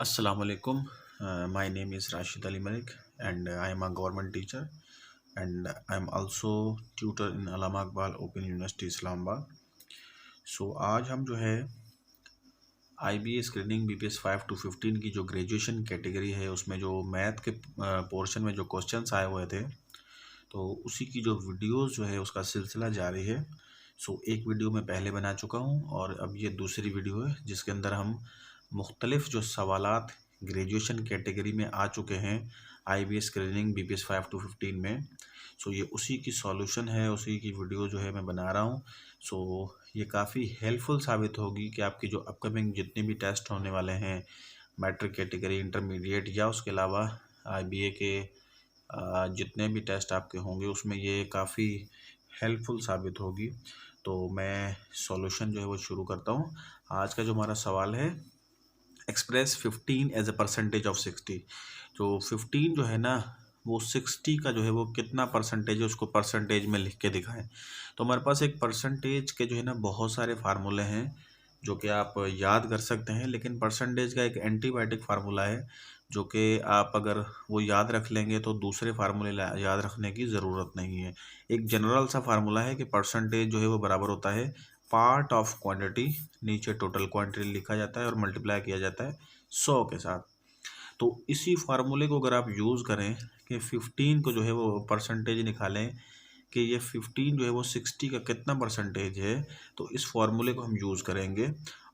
Assalamu alaikum. My name is Rashid Ali Malik and I am a government teacher and I am also tutor in Allama Iqbal Open University Islamabad. So आज हम जो है IBA screening BPS 5 to 15 की जो graduation category है उसमें जो math के पोर्शन में जो क्वेश्चंस आए हुए थे तो उसी की जो वीडियोस जो है उसका सिलसिला जारी है। एक वीडियो मैं पहले बना चुका हूँ और अब ये दूसरी वीडियो है जिसके अंदर हम मुख्तलिफ जो सवालात ग्रेजुएशन कैटेगरी में आ चुके हैं IBA स्क्रीनिंग BPS 5 to 15 में। ये उसी की सॉल्यूशन है, उसी की वीडियो जो है मैं बना रहा हूँ। ये काफ़ी हेल्पफुल साबित होगी कि आपकी जो अपकमिंग जितने भी टेस्ट होने वाले हैं मैट्रिक कैटेगरी, इंटरमीडिएट या उसके अलावा IBA के जितने भी टेस्ट आपके होंगे उसमें ये काफ़ी हेल्पफुल साबित होगी। तो मैं सॉल्यूशन जो है वो शुरू करता हूँ। आज का जो हमारा सवाल है, express 15 as a percentage of 60। जो 15 जो है ना वो 60 का जो है वो कितना परसेंटेज है उसको परसेंटेज में लिख के दिखाएं। तो हमारे पास एक परसेंटेज के जो है ना बहुत सारे फार्मूले हैं जो कि आप याद कर सकते हैं, लेकिन परसेंटेज का एक एंटीबायोटिक फार्मूला है जो कि आप अगर वो याद रख लेंगे तो दूसरे फार्मूले याद रखने की ज़रूरत नहीं है। एक जनरल सा फार्मूला है कि परसेंटेज जो है वो बराबर होता है पार्ट ऑफ क्वांटिटी, नीचे टोटल क्वांटिटी लिखा जाता है और मल्टीप्लाई किया जाता है 100 के साथ। तो इसी फार्मूले को अगर आप यूज़ करें कि 15 को जो है वो परसेंटेज निकालें कि ये 15 जो है वो 60 का कितना परसेंटेज है, तो इस फार्मूले को हम यूज़ करेंगे।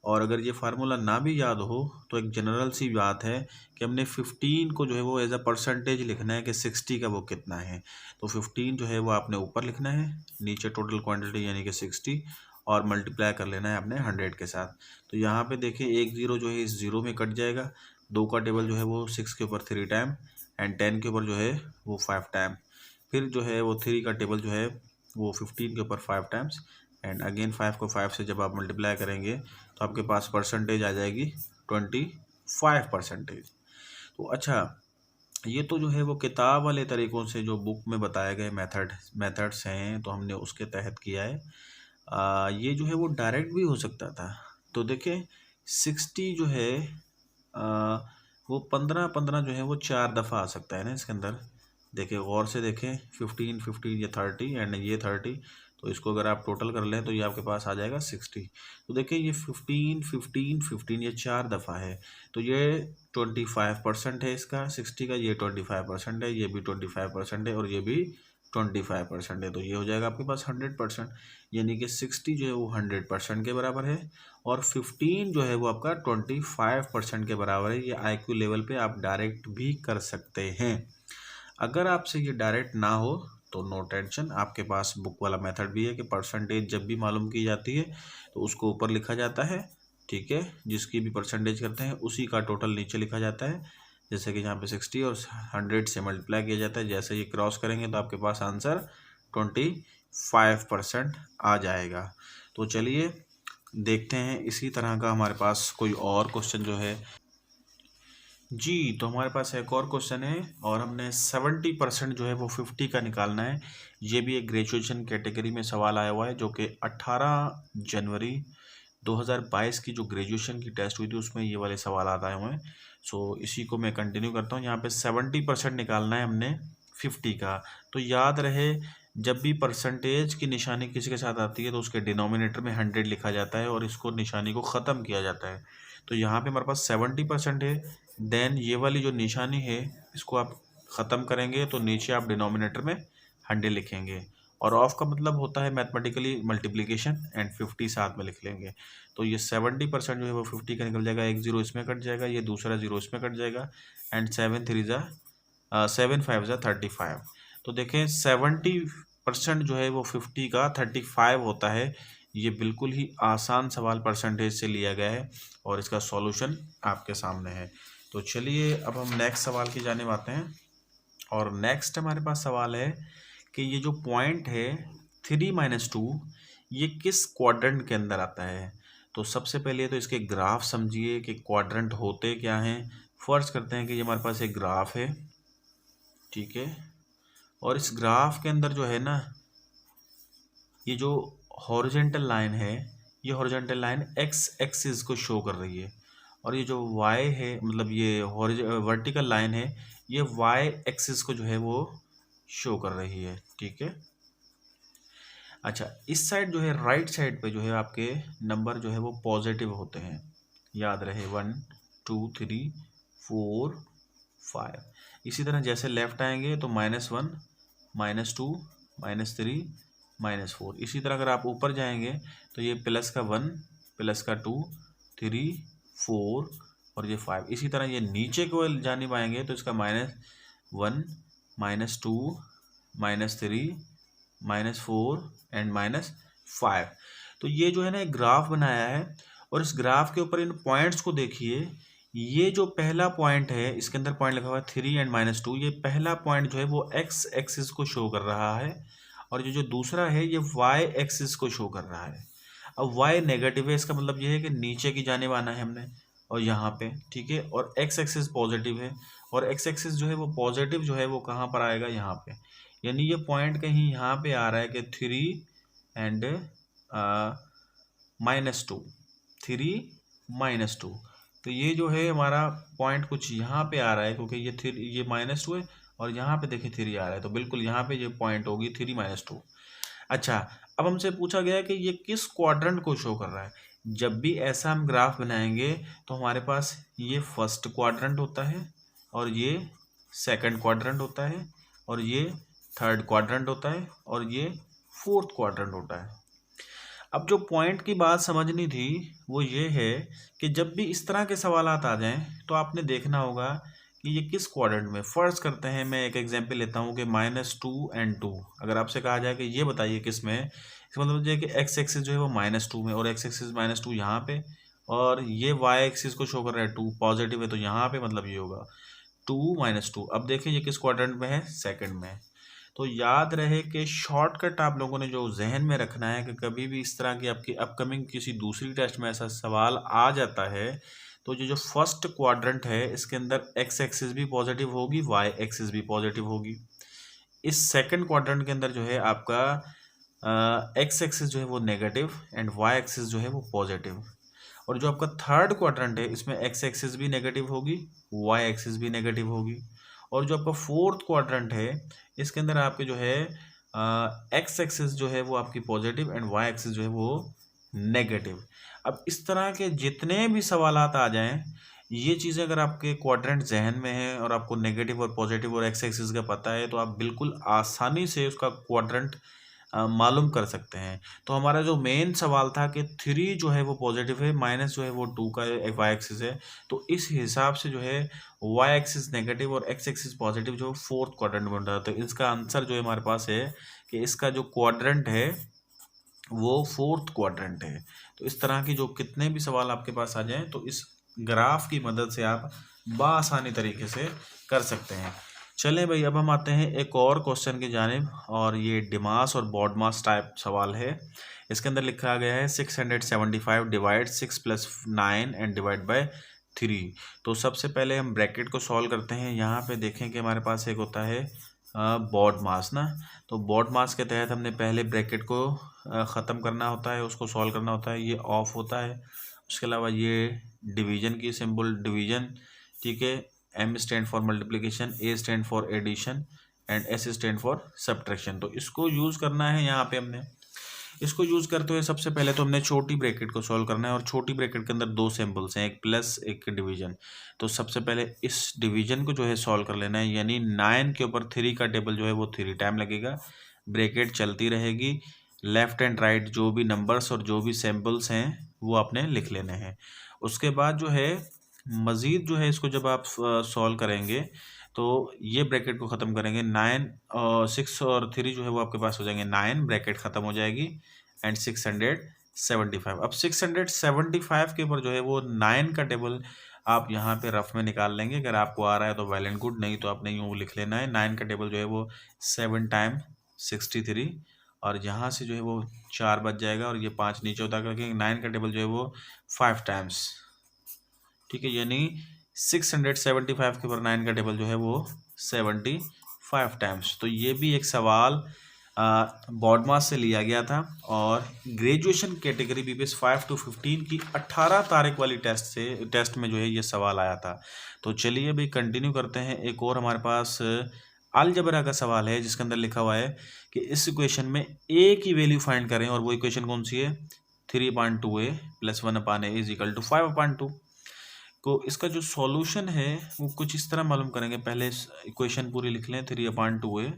और अगर ये फार्मूला ना भी याद हो तो एक जनरल सी बात है कि हमने 15 को जो है वो एज अ परसेंटेज लिखना है कि 60 का वो कितना है। तो 15 जो है वो आपने ऊपर लिखना है, नीचे टोटल क्वांटिटी यानी कि 60 और मल्टीप्लाई कर लेना है अपने 100 के साथ। तो यहाँ पे देखिए एक ज़ीरो जो है इस ज़ीरो में कट जाएगा, 2 का टेबल जो है वो 6 के ऊपर 3 टाइम एंड 10 के ऊपर जो है वो 5 टाइम, फिर जो है वो 3 का टेबल जो है वो 15 के ऊपर 5 टाइम्स एंड अगेन 5 को 5 से जब आप मल्टीप्लाई करेंगे तो आपके पास परसेंटेज आ जाएगी 25%। तो अच्छा, ये तो जो है वो किताब वाले तरीक़ों से जो बुक में बताए गए मेथड्स हैं तो हमने उसके तहत किया है। ये जो है वो डायरेक्ट भी हो सकता था। तो देखें 60 जो है आ, वो 15 जो है वो 4 दफ़ा आ सकता है ना इसके अंदर। देखिए गौर से देखें, 15 15 ये 30 एंड ये 30, तो इसको अगर आप टोटल कर लें तो ये आपके पास आ जाएगा 60। तो देखिए ये 15 15 15 ये 4 दफ़ा है, तो ये 25% है इसका 60 का, ये 25% है, ये भी 25% है और ये भी 25% है। तो ये हो जाएगा आपके पास 100%, यानी कि 60 जो है वो 100% के बराबर है और 15 जो है वो आपका 25% के बराबर है। ये IQ लेवल पे आप डायरेक्ट भी कर सकते हैं। अगर आपसे ये डायरेक्ट ना हो तो नो टेंशन, आपके पास बुक वाला मेथड भी है कि परसेंटेज जब भी मालूम की जाती है तो उसको ऊपर लिखा जाता है, ठीक है, जिसकी भी परसेंटेज करते हैं उसी का टोटल नीचे लिखा जाता है। जैसे कि यहाँ पे 60 और 100 से मल्टीप्लाई किया जाता है, जैसे ये क्रॉस करेंगे तो आपके पास आंसर 25% आ जाएगा। तो चलिए देखते हैं इसी तरह का हमारे पास कोई और क्वेश्चन जो है जी। तो हमारे पास एक और क्वेश्चन है और हमने 70% जो है वो 50 का निकालना है। ये भी एक ग्रेजुएशन कैटेगरी में सवाल आया हुआ है जो कि 18 जनवरी 2022 की जो ग्रेजुएशन की टेस्ट हुई थी उसमें ये वाले सवाल आए हुए हैं। इसी को मैं कंटिन्यू करता हूँ। यहाँ पे 70% निकालना है हमने 50 का। तो याद रहे, जब भी परसेंटेज की निशानी किसी के साथ आती है तो उसके डिनोमिनेटर में 100 लिखा जाता है और इसको निशानी को ख़त्म किया जाता है। तो यहाँ पे हमारे पास 70% है, देन ये वाली जो निशानी है इसको आप ख़त्म करेंगे तो नीचे आप डिनोमिनेटर में 100 लिखेंगे और ऑफ का मतलब होता है मैथमेटिकली मल्टीप्लिकेशन एंड 50 साथ में लिख लेंगे। तो ये 70% जो है वो 50 का निकल जाएगा, एक ज़ीरो इसमें कट जाएगा, ये दूसरा ज़ीरो इसमें कट जाएगा एंड 7 5 ज़ा 35। तो देखें 70% जो है वो 50 का 35 होता है। ये बिल्कुल ही आसान सवाल परसेंटेज से लिया गया है और इसका सॉल्यूशन आपके सामने है। तो चलिए अब हम नेक्स्ट सवाल की जानिब आते हैं और नेक्स्ट हमारे पास सवाल है कि ये जो पॉइंट है 3 - 2 ये किस क्वाड्रेंट के अंदर आता है। तो सबसे पहले तो इसके ग्राफ समझिए कि क्वाड्रेंट होते क्या हैं। फर्ज करते हैं कि ये हमारे पास एक ग्राफ है, ठीक है, और इस ग्राफ के अंदर जो है ना ये जो हॉरिजॉन्टल लाइन है, ये हॉरिजॉन्टल लाइन एक्स एक्सिस को शो कर रही है और ये जो y है मतलब ये वर्टिकल लाइन है ये y एक्सिस को जो है वो शो कर रही है। ठीक है। अच्छा, इस साइड जो है राइट साइड पे जो है आपके नंबर जो है वो पॉजिटिव होते हैं, याद रहे 1 2 3 4 5। इसी तरह जैसे लेफ्ट आएंगे तो -1 -2 -3 -4। इसी तरह अगर आप ऊपर जाएंगे तो ये +1 +2 3 4 और ये 5। इसी तरह ये नीचे को जानिब आएंगे तो इसका -1 -2 -3 -4 एंड -5। तो ये जो है ना एक ग्राफ बनाया है और इस ग्राफ के ऊपर इन पॉइंट्स को देखिए। ये जो पहला पॉइंट है इसके अंदर पॉइंट लिखा हुआ है 3 एंड -2। ये पहला पॉइंट जो है वो x एक्सिस को शो कर रहा है और ये जो दूसरा है ये y एक्सिस को शो कर रहा है। अब y नेगेटिव है, इसका मतलब ये है कि नीचे की जानिब आना है हमने और यहाँ पे। ठीक है। और x एक्सिस पॉजिटिव है और x एक्सिस जो है वो पॉजिटिव जो है वो कहाँ पर आएगा, यहाँ पे। यानी ये पॉइंट कहीं यहाँ पे आ रहा है कि 3 एंड -2 3 -2। तो ये जो है हमारा पॉइंट कुछ यहाँ पे आ रहा है क्योंकि ये -2 है और यहाँ पे देखिए 3 आ रहा है, तो बिल्कुल यहाँ पे ये पॉइंट होगी 3 -2। अच्छा, अब हमसे पूछा गया है कि ये किस क्वाड्रेंट को शो कर रहा है। जब भी ऐसा हम ग्राफ बनाएंगे तो हमारे पास ये फर्स्ट क्वाड्रेंट होता है और ये सेकंड क्वाड्रेंट होता है और ये थर्ड क्वाड्रेंट होता है और ये फोर्थ क्वाड्रेंट होता है। अब जो पॉइंट की बात समझनी थी वो ये है कि जब भी इस तरह के सवालात आ जाएं तो आपने देखना होगा कि ये किस क्वाड्रेंट में। फर्स्ट करते हैं, मैं एक एग्जांपल लेता हूँ कि -2 एंड 2। अगर आपसे कहा जाए कि ये बताइए किस में, इसका मतलब ये है कि x एक्सिस जो है वो -2 में और x एक्सिस -2 यहाँ पे और ये y एक्सिस को शो कर रहा है 2 पॉजिटिव है, तो यहाँ पे मतलब ये होगा 2 -2। अब देखिए ये किस क्वाड्रेंट में है, सेकंड में है। तो याद रहे कि शॉर्टकट आप लोगों ने जो जहन में रखना है कि कभी भी इस तरह की आपकी अपकमिंग किसी दूसरी टेस्ट में ऐसा सवाल आ जाता है तो जो फर्स्ट क्वाड्रेंट है इसके अंदर x एक्सिस भी पॉजिटिव होगी, y एक्सिस भी पॉजिटिव होगी। इस सेकंड क्वाड्रेंट के अंदर जो है आपका x एक्सिस जो है वो नेगेटिव एंड y एक्सिस जो है वो पॉजिटिव। और जो आपका थर्ड क्वाड्रेंट है इसमें x एक्सिस भी नेगेटिव होगी, y एक्सिस भी नेगेटिव होगी। और जो आपका फोर्थ क्वाड्रेंट है इसके अंदर आपके जो है x एक्सिस जो है वो आपकी पॉजिटिव एंड y एक्सिस जो है वो नेगेटिव। अब इस तरह के जितने भी सवालात आ जाएं, ये चीज़ें अगर आपके क्वाड्रेंट जहन में है और आपको नेगेटिव और पॉजिटिव और x एक्सिस का पता है तो आप बिल्कुल आसानी से उसका क्वाड्रेंट मालूम कर सकते हैं। तो हमारा जो मेन सवाल था कि 3 जो है वो पॉजिटिव है, माइनस जो है वो 2 का y एक्सिस है, तो इस हिसाब से जो है y एक्सिस नेगेटिव और x एक्सिस पॉजिटिव जो फोर्थ क्वाड्रेंट बन रहा है। तो इसका आंसर जो है हमारे पास है कि इसका जो क्वाड्रेंट है वो फोर्थ क्वाड्रेंट है। तो इस तरह की जो कितने भी सवाल आपके पास आ जाएं तो इस ग्राफ की मदद से आप बआसानी तरीके से कर सकते हैं। चलें भाई, अब हम आते हैं एक और क्वेश्चन की जानिब और ये डिमास और बॉडमास टाइप सवाल है। इसके अंदर लिखा गया है 675 डिवाइड 6 + 9 एंड डिवाइड बाय 3। तो सबसे पहले हम ब्रैकेट को सॉल्व करते हैं। यहाँ पे देखें कि हमारे पास एक होता है बॉड मास ना, तो बॉड मास के तहत हमने पहले ब्रैकेट को ख़त्म करना होता है, उसको सॉल्व करना होता है, ये ऑफ होता है। उसके अलावा ये डिवीजन की सिंबल डिवीजन, ठीक है, M stand for multiplication, A stand for addition and S stand for subtraction. तो इसको यूज़ करना है यहाँ पे हमने। इसको यूज़ करते हुए सबसे पहले तो हमने छोटी ब्रैकेट को सॉल्व करना है और छोटी ब्रैकेट के अंदर दो सिंबल्स हैं, एक प्लस एक डिवीजन। तो सबसे पहले इस डिवीजन को जो है सॉल्व कर लेना है, यानी 9 के ऊपर 3 का टेबल जो है वो 3 टाइम लगेगा। ब्रैकेट चलती रहेगी, लेफ्ट एंड राइट जो भी नंबर्स और जो भी सिंबल्स हैं वो आपने लिख लेने हैं। उसके बाद जो है मज़ीद जो है इसको जब आप सॉल्व करेंगे तो ये ब्रैकेट को ख़त्म करेंगे, 6 और 3 जो है वो आपके पास हो जाएंगे 9, ब्रैकेट ख़त्म हो जाएगी एंड 675। अब 675 के ऊपर जो है वो 9 का टेबल आप यहाँ पे रफ में निकाल लेंगे। अगर आपको आ रहा है तो वेल एंड गुड, नहीं तो आपने यूँ लिख लेना है। 9 का टेबल जो है वो 7 टाइम 63 और यहाँ से जो है वो 4 बच जाएगा और ये 5 नीचे उतार करके 9 का टेबल जो है वो 5 टाइम्स, ठीक है, यानी 675 के ऊपर 9 का टेबल जो है वो 75 टाइम्स। तो ये भी एक सवाल बॉड मास से लिया गया था और ग्रेजुएशन कैटेगरी बीपीएस 5 to 15 की 18 तारीख वाली टेस्ट में जो है ये सवाल आया था। तो चलिए भाई कंटिन्यू करते हैं। एक और हमारे पास अलजेब्रा का सवाल है जिसके अंदर लिखा हुआ है कि इस इक्वेशन में ए की वैल्यू फाइंड करें, और वो इक्वेशन कौन सी है, 3/2a + 1/a = 5/2। तो इसका जो सॉल्यूशन है वो कुछ इस तरह मालूम करेंगे। पहले इक्वेशन पूरी लिख लें, 3/2a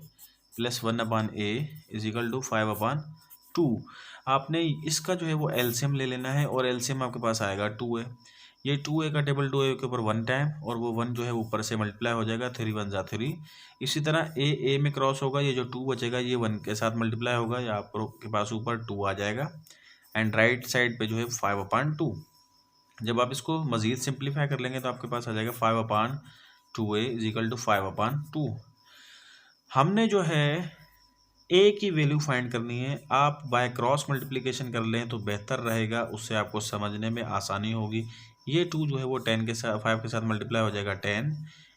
+ 1/a = 5/2। आपने इसका जो है वो एलसीएम ले लेना है और एलसीएम आपके पास आएगा 2a। ये 2a का टेबल 2a के ऊपर 1 टाइम, और वो 1 जो है ऊपर से मल्टीप्लाई हो जाएगा, 3 1 = 3। इसी तरह a में क्रॉस होगा, ये जो 2 बचेगा ये 1 के साथ मल्टीप्लाई होगा, या आपके पास ऊपर 2 आ जाएगा, एंड राइट साइड पे जो है 5/2। जब आप इसको मज़ीद सिंप्लीफाई कर लेंगे तो आपके पास आ जाएगा 5/2a = 5/2। हमने जो है a की वैल्यू फाइंड करनी है। आप बाय क्रॉस मल्टीप्लिकेशन कर लें तो बेहतर रहेगा, उससे आपको समझने में आसानी होगी। ये 2 जो है वो 10 के साथ 5 के साथ मल्टीप्लाई हो जाएगा 10।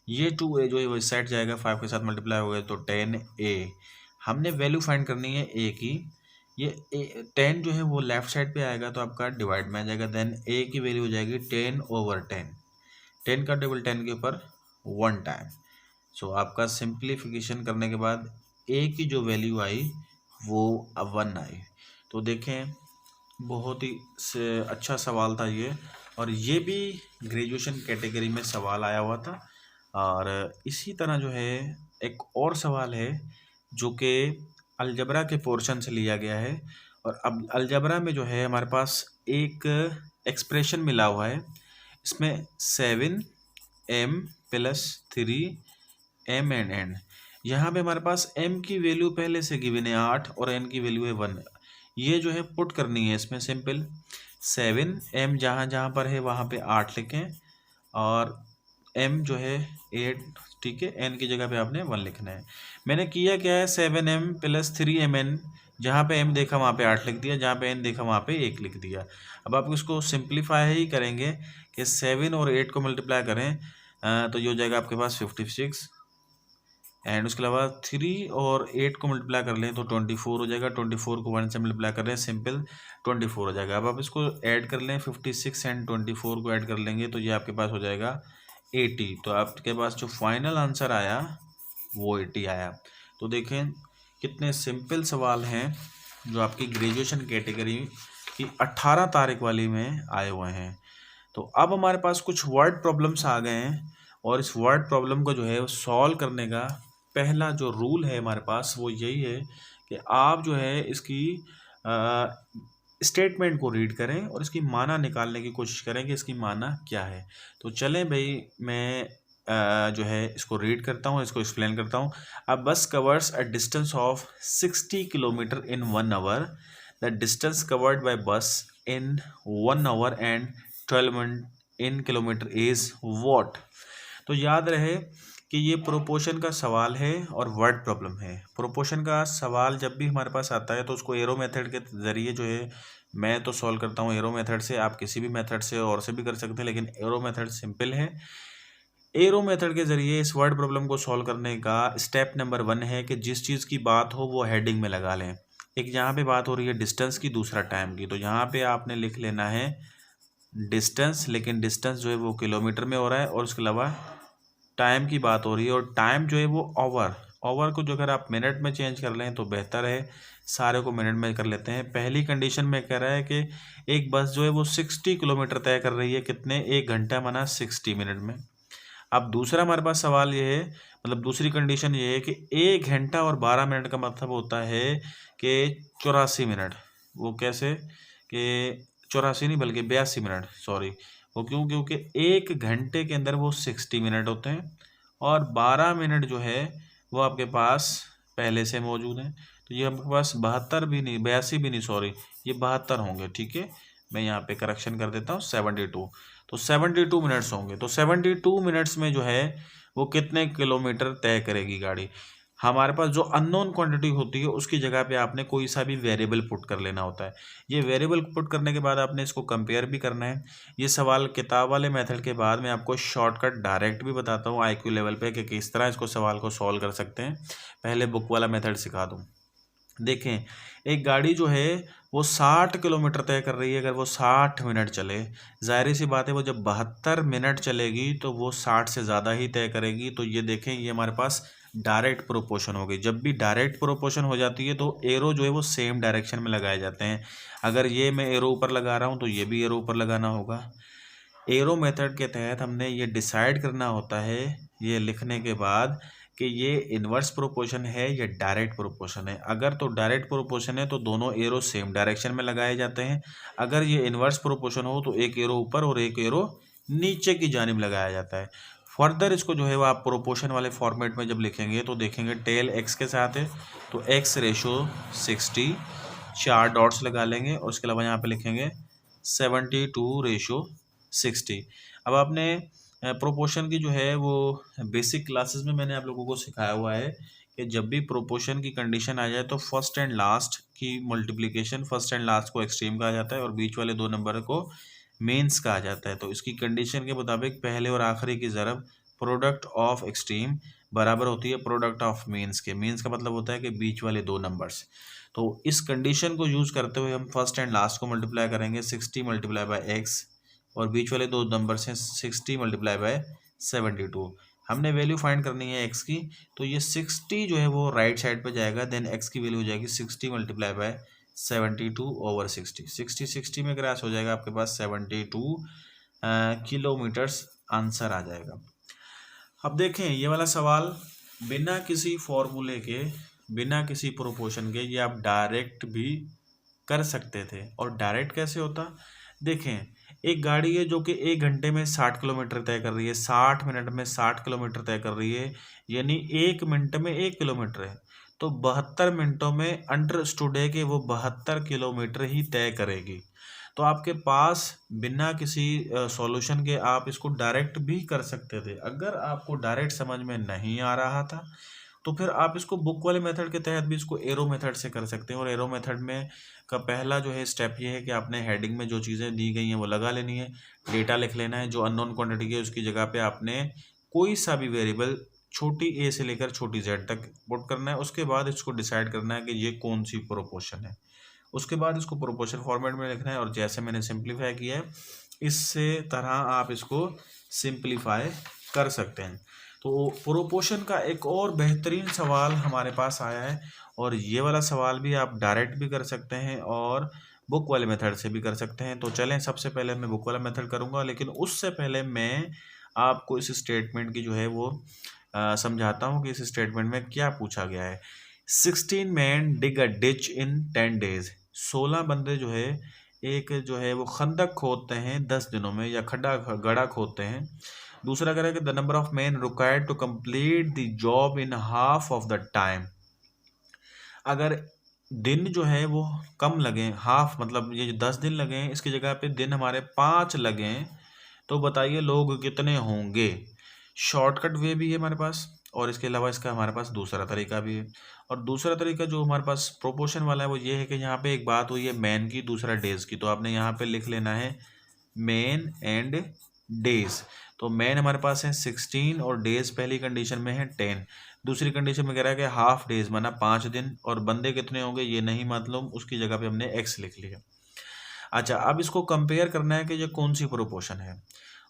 ये 2a जो है वो इस साइड जाएगा, 5 के साथ मल्टीप्लाई हो गया तो 10a। हमने वैल्यू फाइंड करनी है a की। ये 10 जो है वो लेफ्ट साइड पे आएगा तो आपका डिवाइड में आ जाएगा, देन a की वैल्यू हो जाएगी 10/10। 10 का टेबल 10 के ऊपर 1 टाइम। सो आपका सिंप्लीफिकेशन करने के बाद a की जो वैल्यू आई वो 1 आई। तो देखें बहुत ही अच्छा सवाल था ये, और ये भी ग्रेजुएशन कैटेगरी में सवाल आया हुआ था। और इसी तरह जो है एक और सवाल है जो कि अलजबरा के पोर्शन से लिया गया है। और अब अलजबरा में जो है हमारे पास एक एक्सप्रेशन मिला हुआ है, इसमें 7m + 3m एंड n। यहाँ पे हमारे पास m की वैल्यू पहले से गिवन है 8 और n की वैल्यू है 1। ये जो है पुट करनी है इसमें सिंपल। 7m जहाँ जहाँ पर है वहाँ पे 8 लिखें, और m जो है 8, ठीक है। n की जगह पे आपने 1 लिखना है। मैंने किया क्या है, 7m + 3mn, जहाँ पे m देखा वहाँ पे 8 लिख दिया, जहाँ पे n देखा वहाँ पे 1 लिख दिया। अब आप इसको सिंप्लीफाई ही करेंगे कि 7 और 8 को मल्टीप्लाई करें तो ये हो जाएगा आपके पास 56, एंड उसके अलावा 3 और 8 को मल्टीप्लाई कर लें तो 24 हो जाएगा। 24 को 1 से मल्टीप्लाई कर लें, सिंपल 24 हो जाएगा। अब आप इसको ऐड कर लें, 56 एंड 24 को ऐड कर लेंगे तो ये आपके पास हो जाएगा 80। तो आपके पास जो फाइनल आंसर आया वो 80 आया। तो देखें कितने सिंपल सवाल हैं जो आपकी ग्रेजुएशन कैटेगरी की 18 तारीख वाली में आए हुए हैं। तो अब हमारे पास कुछ वर्ड प्रॉब्लम्स आ गए हैं, और इस वर्ड प्रॉब्लम को जो है सॉल्व करने का पहला जो रूल है हमारे पास वो यही है कि आप जो है इसकी स्टेटमेंट को रीड करें और इसकी माना निकालने की कोशिश करें कि इसकी माना क्या है। तो चलें भाई, मैं जो है इसको रीड करता हूँ, इसको एक्सप्लेन करता हूँ। A bus covers a distance of 60 kilometre in 1 hour. The distance covered by bus in 1 hour and 12 minute in kilometre is what. तो याद रहे कि ये प्रोपोर्शन का सवाल है और वर्ड प्रॉब्लम है। प्रोपोर्शन का सवाल जब भी हमारे पास आता है तो उसको एरो मेथड के ज़रिए जो है मैं तो सॉल्व करता हूँ एरो मेथड से। आप किसी भी मेथड से और से भी कर सकते हैं, लेकिन एरो मेथड सिंपल है। एरो मेथड के ज़रिए इस वर्ड प्रॉब्लम को सॉल्व करने का स्टेप नंबर 1 है कि जिस चीज़ की बात हो वो हेडिंग में लगा लें। एक यहाँ पे बात हो रही है डिस्टेंस की, दूसरा टाइम की, तो यहाँ पे आपने लिख लेना है डिस्टेंस, लेकिन डिस्टेंस जो है वो किलोमीटर में हो रहा है, और उसके अलावा टाइम की बात हो रही है, और टाइम जो है वो ओवर को जो अगर आप मिनट में चेंज कर लें तो बेहतर है। सारे को मिनट में कर लेते हैं। पहली कंडीशन में कह रहा है कि एक बस जो है वो 60 किलोमीटर तय कर रही है, कितने, 1 घंटा माना 60 मिनट में। अब दूसरा हमारे पास सवाल ये है, मतलब दूसरी कंडीशन ये है कि 1 घंटा और 12 मिनट का मतलब होता है कि 84 मिनट। वो कैसे कि 84 नहीं बल्कि 82 मिनट, सॉरी। वो क्यों, क्योंकि 1 घंटे के अंदर वो 60 मिनट होते हैं, और 12 मिनट जो है वो आपके पास पहले से मौजूद हैं। तो ये आपके पास 72 भी नहीं, 82 भी नहीं, सॉरी, ये 72 होंगे, ठीक है। मैं यहाँ पे करेक्शन कर देता हूँ, 72। तो 72 मिनट्स होंगे। तो 72 मिनट्स में जो है वो कितने किलोमीटर तय करेगी गाड़ी। हमारे पास जो अननोन क्वांटिटी होती है उसकी जगह पे आपने कोई सा भी वेरिएबल पुट कर लेना होता है। ये वेरिएबल पुट करने के बाद आपने इसको कंपेयर भी करना है। ये सवाल किताब वाले मेथड के बाद मैं आपको शॉर्टकट डायरेक्ट भी बताता हूँ IQ लेवल पे कि किस तरह इसको सवाल को सॉल्व कर सकते हैं। पहले बुक वाला मेथड सिखा दूँ। देखें, एक गाड़ी जो है वो 60 किलोमीटर तय कर रही है, अगर वो 60 मिनट चले, ज़ाहिर सी बात है वो जब 72 मिनट चलेगी तो वो 60 से ज़्यादा ही तय करेगी। तो ये देखें, ये हमारे पास डायरेक्ट प्रोपोर्शन हो गई। जब भी डायरेक्ट प्रोपोर्शन हो जाती है तो एरो जो है वो सेम डायरेक्शन में लगाए जाते हैं। अगर ये मैं एरो ऊपर लगा रहा हूँ तो ये भी एरो ऊपर लगाना होगा। एरो मेथड के तहत हमने ये डिसाइड करना होता है, ये लिखने के बाद, कि ये इन्वर्स प्रोपोर्शन है या डायरेक्ट प्रोपोर्शन है। अगर तो डायरेक्ट प्रोपोर्शन है तो दोनों एरो सेम डायरेक्शन में लगाए जाते हैं। अगर ये इन्वर्स प्रोपोर्शन हो तो एक एरो ऊपर और एक एरो नीचे की जानिब लगाया जाता है। फर्दर इसको जो है वो आप प्रोपोर्शन वाले फॉर्मेट में जब लिखेंगे तो देखेंगे टेल एक्स के साथ है तो एक्स रेशो 60, 4 डॉट्स लगा लेंगे और उसके अलावा यहाँ पे लिखेंगे 72/60। अब आपने प्रोपोर्शन की जो है वो बेसिक क्लासेस में मैंने आप लोगों को सिखाया हुआ है कि जब भी प्रोपोर्शन की कंडीशन आ जाए तो फर्स्ट एंड लास्ट की मल्टीप्लिकेशन, फर्स्ट एंड लास्ट को एक्सट्रीम कहा जाता है और बीच वाले दो नंबर को मेंस कहा जाता है। तो इसकी कंडीशन के मुताबिक पहले और आखिरी की ज़रब प्रोडक्ट ऑफ एक्सट्रीम बराबर होती है प्रोडक्ट ऑफ मीन्स के। मीन्स का मतलब होता है कि बीच वाले दो नंबर्स। तो इस कंडीशन को यूज़ करते हुए हम फर्स्ट एंड लास्ट को मल्टीप्लाई करेंगे 60 मल्टीप्लाई बाय एक्स और बीच वाले दो नंबर्स हैं 60 मल्टीप्लाई बाय 72। हमने वैल्यू फाइंड करनी है एक्स की, तो ये 60 जो है वो राइट साइड पे जाएगा, देन एक्स की वैल्यू हो जाएगी 60 मल्टीप्लाई बाय 72/60। 60 में क्रॉस हो जाएगा, आपके पास 72 किलोमीटर्स आंसर आ जाएगा। अब देखें ये वाला सवाल बिना किसी फॉर्मूले के, बिना किसी प्रोपोर्शन के, ये आप डायरेक्ट भी कर सकते थे। और डायरेक्ट कैसे होता, देखें, एक गाड़ी है जो कि 1 घंटे में 60 किलोमीटर तय कर रही है, 60 मिनट में 60 किलोमीटर तय कर रही है, यानी 1 मिनट में 1 किलोमीटर है। तो 72 मिनटों में अंडरस्टूड है कि वो 72 किलोमीटर ही तय करेगी। तो आपके पास बिना किसी सॉल्यूशन के आप इसको डायरेक्ट भी कर सकते थे। अगर आपको डायरेक्ट समझ में नहीं आ रहा था तो फिर आप इसको बुक वाले मेथड के तहत भी इसको एरो मेथड से कर सकते हैं। और एरो मेथड में का पहला जो है स्टेप ये है कि आपने हेडिंग में जो चीज़ें दी गई हैं वो लगा लेनी है, डेटा लिख लेना है, जो अननोन क्वांटिटी है उसकी जगह पे आपने कोई सा भी वेरिएबल छोटी ए से लेकर छोटी जेड तक पुट करना है। उसके बाद इसको डिसाइड करना है कि ये कौन सी प्रोपोर्शन है। उसके बाद इसको प्रोपोर्शन फॉर्मेट में लिखना है और जैसे मैंने सिंप्लीफाई किया है इससे तरह आप इसको सिंप्लीफाई कर सकते हैं। तो प्रोपोर्शन का एक और बेहतरीन सवाल हमारे पास आया है और ये वाला सवाल भी आप डायरेक्ट भी कर सकते हैं और बुक वाले मेथड से भी कर सकते हैं। तो चलें, सबसे पहले मैं बुक वाला मेथड करूँगा, लेकिन उससे पहले मैं आपको इस स्टेटमेंट की जो है वो समझाता हूँ कि इस स्टेटमेंट में क्या पूछा गया है। 16 मैन डिग अ डिच इन 10 डेज। 16 बंदे जो है एक जो है वो खंदक खोदते हैं 10 दिनों में, या गड्ढा खोदते हैं। दूसरा कह रहा है कि the number of man required to complete the job in half of the time. अगर दिन जो है वो कम लगे, हाफ मतलब ये जो 10 दिन लगे हैं इसकी जगह पे दिन हमारे 5 लगे, तो बताइए लोग कितने होंगे। शॉर्टकट वे भी है हमारे पास और इसके अलावा इसका हमारे पास दूसरा तरीका भी है। और दूसरा तरीका जो हमारे पास प्रोपोर्शन वाला है वो ये है कि यहाँ पे एक बात हुई है मैन की, दूसरा डेज की, तो आपने यहाँ पे लिख लेना है मैन एंड डेज। तो मैन हमारे पास है 16 और डेज पहली कंडीशन में है 10। दूसरी कंडीशन में कह रहा है कि हाफ डेज माना 5 दिन, और बंदे कितने होंगे ये नहीं मालूम, उसकी जगह पे हमने एक्स लिख लिया। अच्छा, अब इसको कंपेयर करना है कि ये कौन सी प्रोपोर्शन है।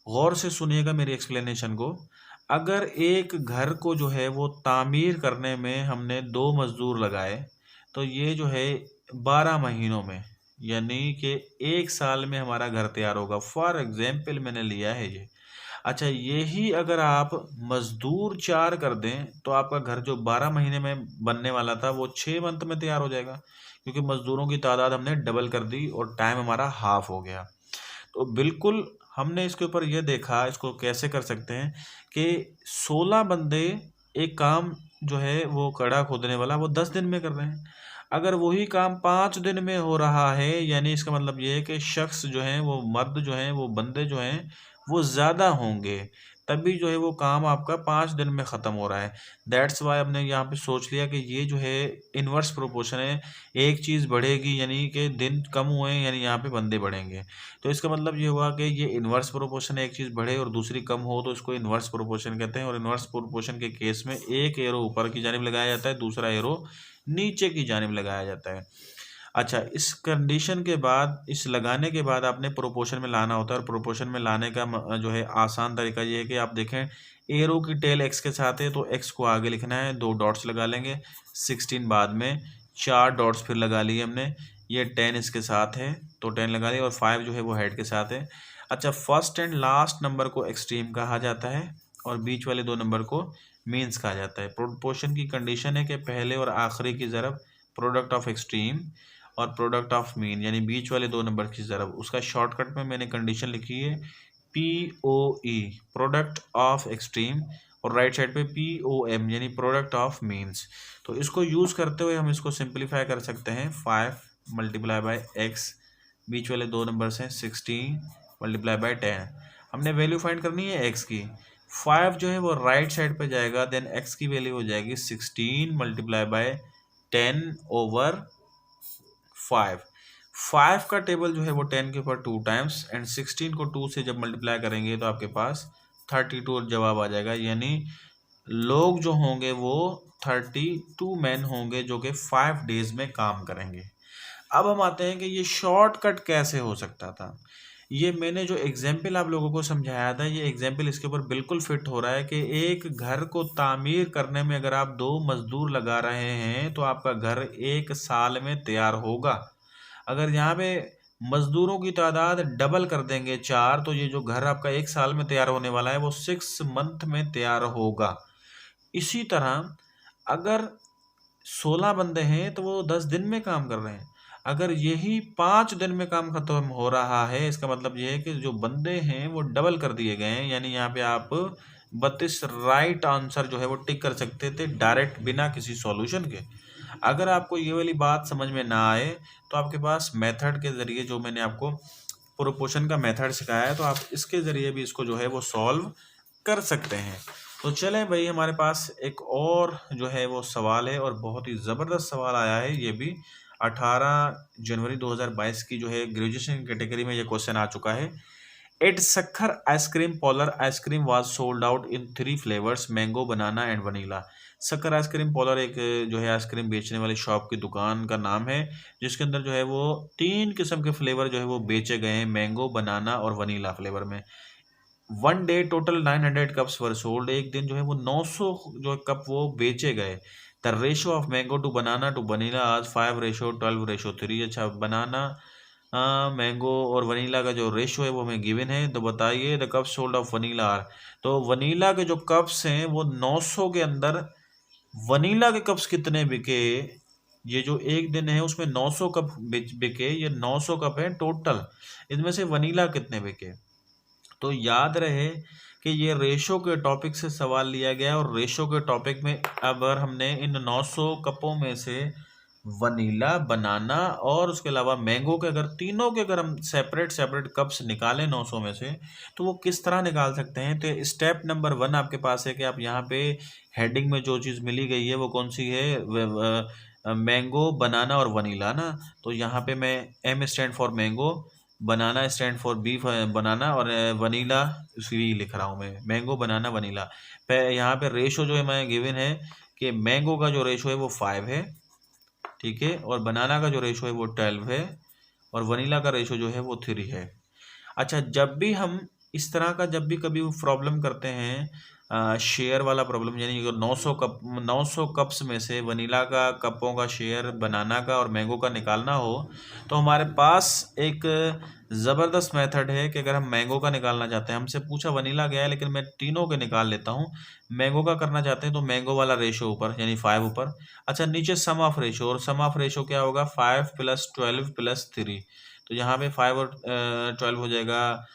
गौर से सुनिएगा मेरी एक्सप्लेनेशन को। अगर एक घर को जो है वो तामीर करने में हमने 2 मजदूर लगाए तो ये जो है 12 महीनों में, यानी कि 1 साल में हमारा घर तैयार होगा। फॉर एग्जाम्पल मैंने लिया है ये। अच्छा, यही अगर आप मजदूर 4 कर दें तो आपका घर जो 12 महीने में बनने वाला था वो 6 मंथ में तैयार हो जाएगा, क्योंकि मजदूरों की तादाद हमने डबल कर दी और टाइम हमारा हाफ हो गया। तो बिल्कुल हमने इसके ऊपर ये देखा, इसको कैसे कर सकते हैं कि 16 बंदे एक काम जो है वो गड्ढा खोदने वाला वो 10 दिन में कर रहे हैं। अगर वही काम 5 दिन में हो रहा है, यानी इसका मतलब ये है कि शख्स जो हैं वो मर्द जो हैं वो बंदे जो हैं वो ज़्यादा होंगे, तभी जो है वो काम आपका 5 दिन में ख़त्म हो रहा है। दैट्स वाई हमने यहाँ पे सोच लिया कि ये जो है इन्वर्स प्रोपोर्शन है, एक चीज़ बढ़ेगी यानी कि दिन कम हुए यानी यहाँ पे बंदे बढ़ेंगे। तो इसका मतलब ये हुआ कि ये इन्वर्स प्रोपोर्शन है, एक चीज़ बढ़े और दूसरी कम हो तो इसको इन्वर्स प्रोपोर्शन कहते हैं। और इन्वर्स प्रोपोर्शन के केस में एक एरो ऊपर की जानिब लगाया जाता है, दूसरा एरो नीचे की जानिब लगाया जाता है। अच्छा, इस कंडीशन के बाद, इस लगाने के बाद आपने प्रोपोर्शन में लाना होता है, और प्रोपोर्शन में लाने का जो है आसान तरीका ये है कि आप देखें एरो की टेल एक्स के साथ है तो एक्स को आगे लिखना है, 2 डॉट्स लगा लेंगे, 16 बाद में, 4 डॉट्स फिर लगा लिए हमने, ये 10 इसके साथ है तो 10 लगा लिया, और 5 जो है वो हेड के साथ है। अच्छा, फर्स्ट एंड लास्ट नंबर को एक्सट्रीम कहा जाता है और बीच वाले 2 नंबर को मीन्स कहा जाता है। प्रोपोर्शन की कंडीशन है कि पहले और आखिरी की ज़रब प्रोडक्ट ऑफ एक्सट्रीम और प्रोडक्ट ऑफ मीन, यानी बीच वाले 2 नंबर की ज़रब, उसका शॉर्टकट में मैंने कंडीशन लिखी है POE, प्रोडक्ट ऑफ एक्सट्रीम, और राइट साइड पे POM यानी प्रोडक्ट ऑफ मीन्स। तो इसको यूज़ करते हुए हम इसको सिंप्लीफाई कर सकते हैं। 5 मल्टीप्लाई बाय एक्स, बीच वाले 2 नंबर्स हैं 16 मल्टीप्लाई बाय 10। हमने वैल्यू फाइंड करनी है एक्स की। 5 जो है वो राइट साइड पे जाएगा, देन एक्स की वैल्यू हो जाएगी 16 मल्टीप्लाई बाय 10 ओवर 5। 5 का टेबल जो है वो 10 के ऊपर 2 टाइम्स, एंड 16 को 2 से जब मल्टीप्लाई करेंगे तो आपके पास 32 जवाब आ जाएगा। यानी लोग जो होंगे वो 32 मैन होंगे जो कि 5 डेज में काम करेंगे। अब हम आते हैं कि ये शॉर्टकट कैसे हो सकता था। ये मैंने जो एग्जाम्पल आप लोगों को समझाया था, ये एग्जाम्पल इसके ऊपर बिल्कुल फिट हो रहा है कि एक घर को तामीर करने में अगर आप 2 मजदूर लगा रहे हैं तो आपका घर 1 साल में तैयार होगा। अगर यहाँ पे मजदूरों की तादाद डबल कर देंगे 4, तो ये जो घर आपका 1 साल में तैयार होने वाला है वो 6 मंथ में तैयार होगा। इसी तरह अगर 16 बंदे हैं तो वो 10 दिन में काम कर रहे हैं। अगर यही 5 दिन में काम खत्म हो रहा है, इसका मतलब ये है कि जो बंदे हैं वो डबल कर दिए गए हैं। यानी यहाँ पे आप 32 राइट आंसर जो है वो टिक कर सकते थे डायरेक्ट, बिना किसी सॉल्यूशन के। अगर आपको ये वाली बात समझ में ना आए तो आपके पास मेथड के ज़रिए, जो मैंने आपको प्रोपोर्शन का मेथड सिखाया है, तो आप इसके ज़रिए भी इसको जो है वो सॉल्व कर सकते हैं। तो चलें भाई, हमारे पास एक और जो है वो सवाल है, और बहुत ही ज़बरदस्त सवाल आया है। ये भी 18 जनवरी 2022 की जो है ग्रेजुएशन कैटेगरी में ये क्वेश्चन आ चुका है। At Sukkur ice cream parlour ice cream was sold out in 3 flavours, mango, banana and vanilla. Sukkur ice cream parlour एक जो है आइसक्रीम बेचने वाली शॉप की दुकान का नाम है, जिसके अंदर जो है वो 3 किस्म के फ्लेवर जो है वो बेचे गए हैं, मैंगो, बनाना और वनीला फ्लेवर में। 1 day total 900 cups were sold, एक दिन जो है वो 900 जो कप वो बेचे गए। The ratio of mango to banana to vanilla आज 5:12:3। अच्छा, बनाना, मैंगो और वनीला का जो रेशो है वो हमें गिवन है। तो बताइए the cup sold of vanilla are. तो वनीला के जो कप्स हैं वो 900 के अंदर वनीला के कप्स कितने बिके। ये जो एक दिन है उसमें 900 कप बिके, ये 900 कप है टोटल, इनमें से वनीला कितने बिके। तो याद रहे कि ये रेशो के टॉपिक से सवाल लिया गया, और रेशो के टॉपिक में अगर हमने इन 900 कपों में से वनीला, बनाना और उसके अलावा मैंगो के अगर तीनों के अगर हम सेपरेट सेपरेट कप्स निकालें 900 में से, तो वो किस तरह निकाल सकते हैं। तो स्टेप नंबर 1 आपके पास है कि आप यहाँ पे हेडिंग में जो चीज़ मिली गई है वो कौन सी है, मैंगो, बनाना और वनीला ना। तो यहाँ पे मैं M stand for mango, banana stand for B banana, और वनीला वी लिख रहा हूँ मैं, मैंगो, बनाना, वनीला। यहाँ पे रेशो जो है मैं गिवन है कि मैंगो का जो रेशो है वो 5 है, ठीक है, और बनाना का जो रेशो है वो 12 है, और वनीला का रेशो जो है वो 3 है। अच्छा, जब भी हम इस तरह का जब भी कभी प्रॉब्लम करते हैं, शेयर वाला प्रॉब्लम, यानी 900 कप्स में से वनीला का कपों का शेयर, बनाना का और मैंगो का निकालना हो, तो हमारे पास एक ज़बरदस्त मेथड है कि अगर हम मैंगो का निकालना चाहते हैं, हमसे पूछा वनीला गया है लेकिन मैं तीनों के निकाल लेता हूँ। मैंगो का करना चाहते हैं तो मैंगो वाला रेशो ऊपर यानी 5 ऊपर। अच्छा, नीचे सम ऑफ रेशो, और सम ऑफ रेशो क्या होगा, 5 + 12 + 3। तो यहाँ पे 5 और 12 हो जाएगा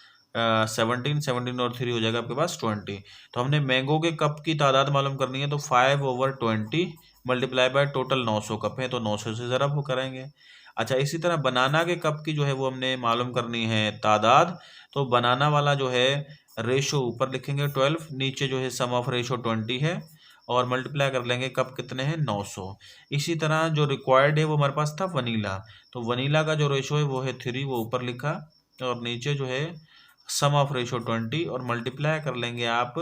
17, 17 और 3 हो जाएगा आपके पास 20। तो हमने मैंगो के कप की तादाद मालूम करनी है, तो 5/20 मल्टीप्लाई बाय टोटल 900 कप है, तो 900 से ज़रा वो करेंगे। अच्छा, इसी तरह बनाना के कप की जो है वो हमने मालूम करनी है तादाद, तो बनाना वाला जो है रेशो ऊपर लिखेंगे 12, नीचे जो है सम ऑफ रेशो 20 है, और मल्टीप्लाई कर लेंगे कप कितने हैं 900। इसी तरह जो रिक्वायर्ड है वो हमारे पास था वनीला, तो वनीला का जो रेशो है वो है 3, वो ऊपर लिखा, और नीचे जो है सम ऑफ रेशो 20, और मल्टीप्लाई कर लेंगे आप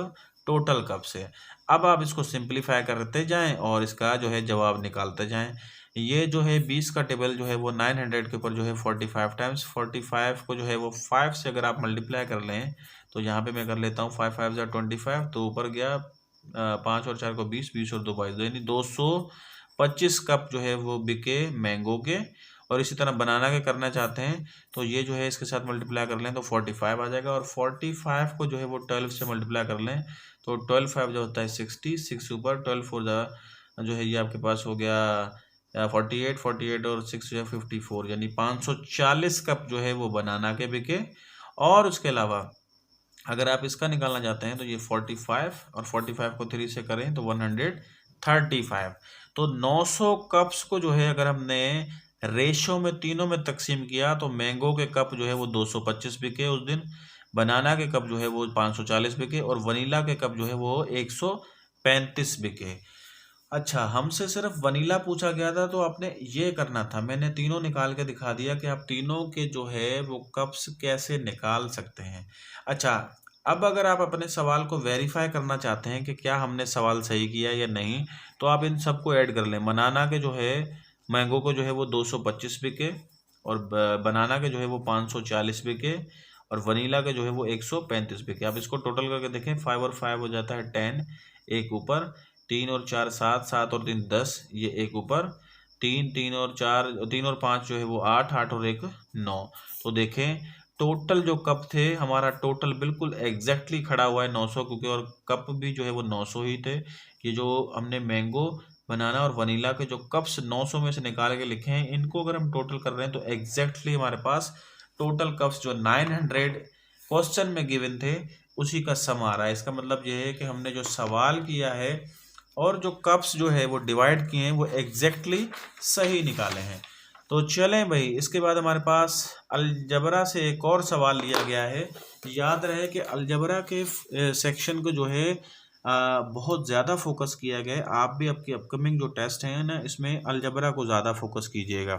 टोटल कप से। अब आप इसको सिंप्लीफाई करते जाएं और इसका जो है जवाब निकालते जाएं। ये जो है 20 का टेबल जो है वो 900 के ऊपर जो है 45 टाइम्स 45 को जो है वो 5 से अगर आप मल्टीप्लाई कर लें तो यहाँ पे मैं कर लेता हूँ 5 5 जा 25, तो ऊपर गया 5 और 4 को 20, 20 और 2 22, यानी 225 कप जो है वो बिके मैंगो के। और इसी तरह बनाना के करना चाहते हैं तो ये जो है इसके साथ मल्टीप्लाई कर लें तो 45 आ जाएगा, और 45 को जो है वो 12 से मल्टीप्लाई कर लें तो 12 5 जो होता है 60, 6 ऊपर 12 4 जो है ये आपके पास हो गया 48, 48 और 6 जो है 54, यानी 540 कप जो है वो बनाना के बिके। और उसके अलावा अगर आप इसका निकालना चाहते हैं तो ये 45 और 45 को 3 से करें तो 135। तो 900 कप्स को जो है अगर हमने रेशो में तीनों में तकसीम किया तो मैंगो के कप जो है वो 225 बिके उस दिन, बनाना के कप जो है वो 540 बिके, और वनीला के कप जो है वो 135 बिके। अच्छा, हमसे सिर्फ वनीला पूछा गया था तो आपने ये करना था, मैंने तीनों निकाल के दिखा दिया कि आप तीनों के जो है वो कप्स कैसे निकाल सकते हैं। अच्छा, अब अगर आप अपने सवाल को वेरीफाई करना चाहते हैं कि क्या हमने सवाल सही किया या नहीं, तो आप इन सबको ऐड कर लें। बनाना के जो है मैंगो को जो है वो 225 बिके, और बनाना के जो है वो 540 बिके, और वनीला के जो है वो 135 बिके। आप इसको टोटल करके देखें, 5 और 5 हो जाता है 10, एक ऊपर 3 और 4 7, 7 और 3 10, ये एक ऊपर 3, 3 और 4 3 और 5 जो है वो 8, 8 और 1 9। तो देखें टोटल जो कप थे हमारा टोटल बिल्कुल एग्जैक्टली खड़ा हुआ है 900, क्योंकि और कप भी जो है वो 900 ही थे। ये जो हमने मैंगो बनाना और वनीला के जो कप्स 900 में से निकाल के लिखे हैं, इनको अगर हम टोटल कर रहे हैं तो एग्जैक्टली हमारे पास टोटल कप्स जो 900 क्वेश्चन में गिवन थे उसी का सम आ रहा है। इसका मतलब ये है कि हमने जो सवाल किया है और जो कप्स जो है वो डिवाइड किए हैं वो एग्जैक्टली सही निकाले हैं। तो चलें भाई, इसके बाद हमारे पास अलजबरा से एक और सवाल लिया गया है। याद रहे कि अलजबरा के सेक्शन को जो है बहुत ज़्यादा फोकस किया गया है। आप भी आपकी अपकमिंग जो टेस्ट हैं ना इसमें अलजबरा को ज़्यादा फोकस कीजिएगा।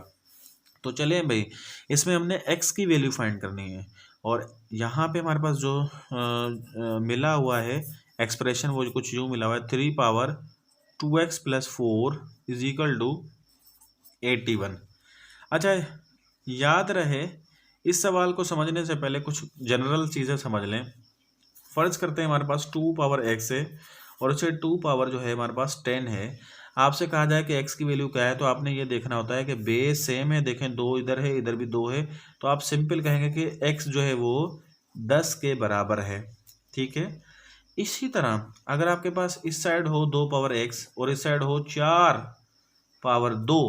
तो चलें भाई, इसमें हमने x की वैल्यू फाइंड करनी है, और यहाँ पे हमारे पास जो मिला हुआ है एक्सप्रेशन वो कुछ यूँ मिला हुआ है, 3 पावर 2x + 4 = 81। अच्छा, याद रहे इस सवाल को समझने से पहले कुछ जनरल चीज़ें समझ लें। फ़र्ज़ करते हैं हमारे पास 2 पावर x है और उसे 2 पावर जो है हमारे पास 10 है। आपसे कहा जाए कि x की वैल्यू क्या है, तो आपने ये देखना होता है कि बेस सेम है। देखें 2 इधर है, इधर भी 2 है, तो आप सिंपल कहेंगे कि x जो है वो 10 के बराबर है। ठीक है, इसी तरह अगर आपके पास इस साइड हो 2 पावर x और इस साइड हो 4 पावर 2,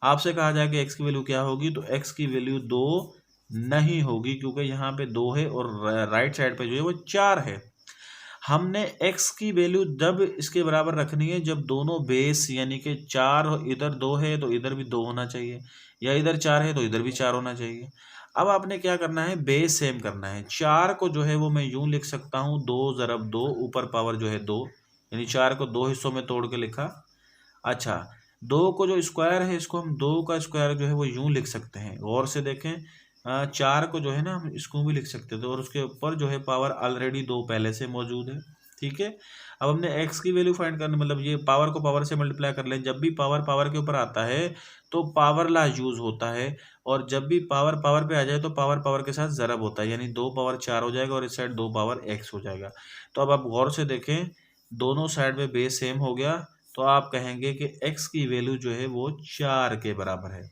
आपसे कहा जाए कि x की वैल्यू क्या होगी, तो x की वैल्यू 2 नहीं होगी, क्योंकि यहाँ पे 2 है और राइट साइड पे जो है वो 4 है। हमने x की वैल्यू जब इसके बराबर रखनी है जब दोनों बेस यानी कि 4 इधर 2 है तो इधर भी 2 होना चाहिए, या इधर 4 है तो इधर भी 4 होना चाहिए। अब आपने क्या करना है, बेस सेम करना है। 4 को जो है वो मैं यूं लिख सकता हूँ 2 ज़रब 2, ऊपर पावर जो है 2, यानी 4 को 2 हिस्सों में तोड़ के लिखा। अच्छा, 2 को जो स्क्वायर है इसको हम 2 का स्क्वायर जो है वो यूं लिख सकते हैं। गौर से देखें, 4 को जो है ना हम इसको भी लिख सकते थे, और उसके ऊपर जो है पावर ऑलरेडी 2 पहले से मौजूद है। ठीक है, अब हमने x की वैल्यू फाइंड करनी, मतलब ये पावर को पावर से मल्टीप्लाई कर लें। जब भी पावर पावर के ऊपर आता है तो पावर ला यूज होता है, और जब भी पावर पावर पे आ जाए तो पावर पावर के साथ ज़रब होता है, यानी 2 पावर 4 हो जाएगा और इस साइड 2 पावर x हो जाएगा। तो अब आप गौर से देखें, दोनों साइड में बेस सेम हो गया, तो आप कहेंगे कि x की वैल्यू जो है वो 4 के बराबर है।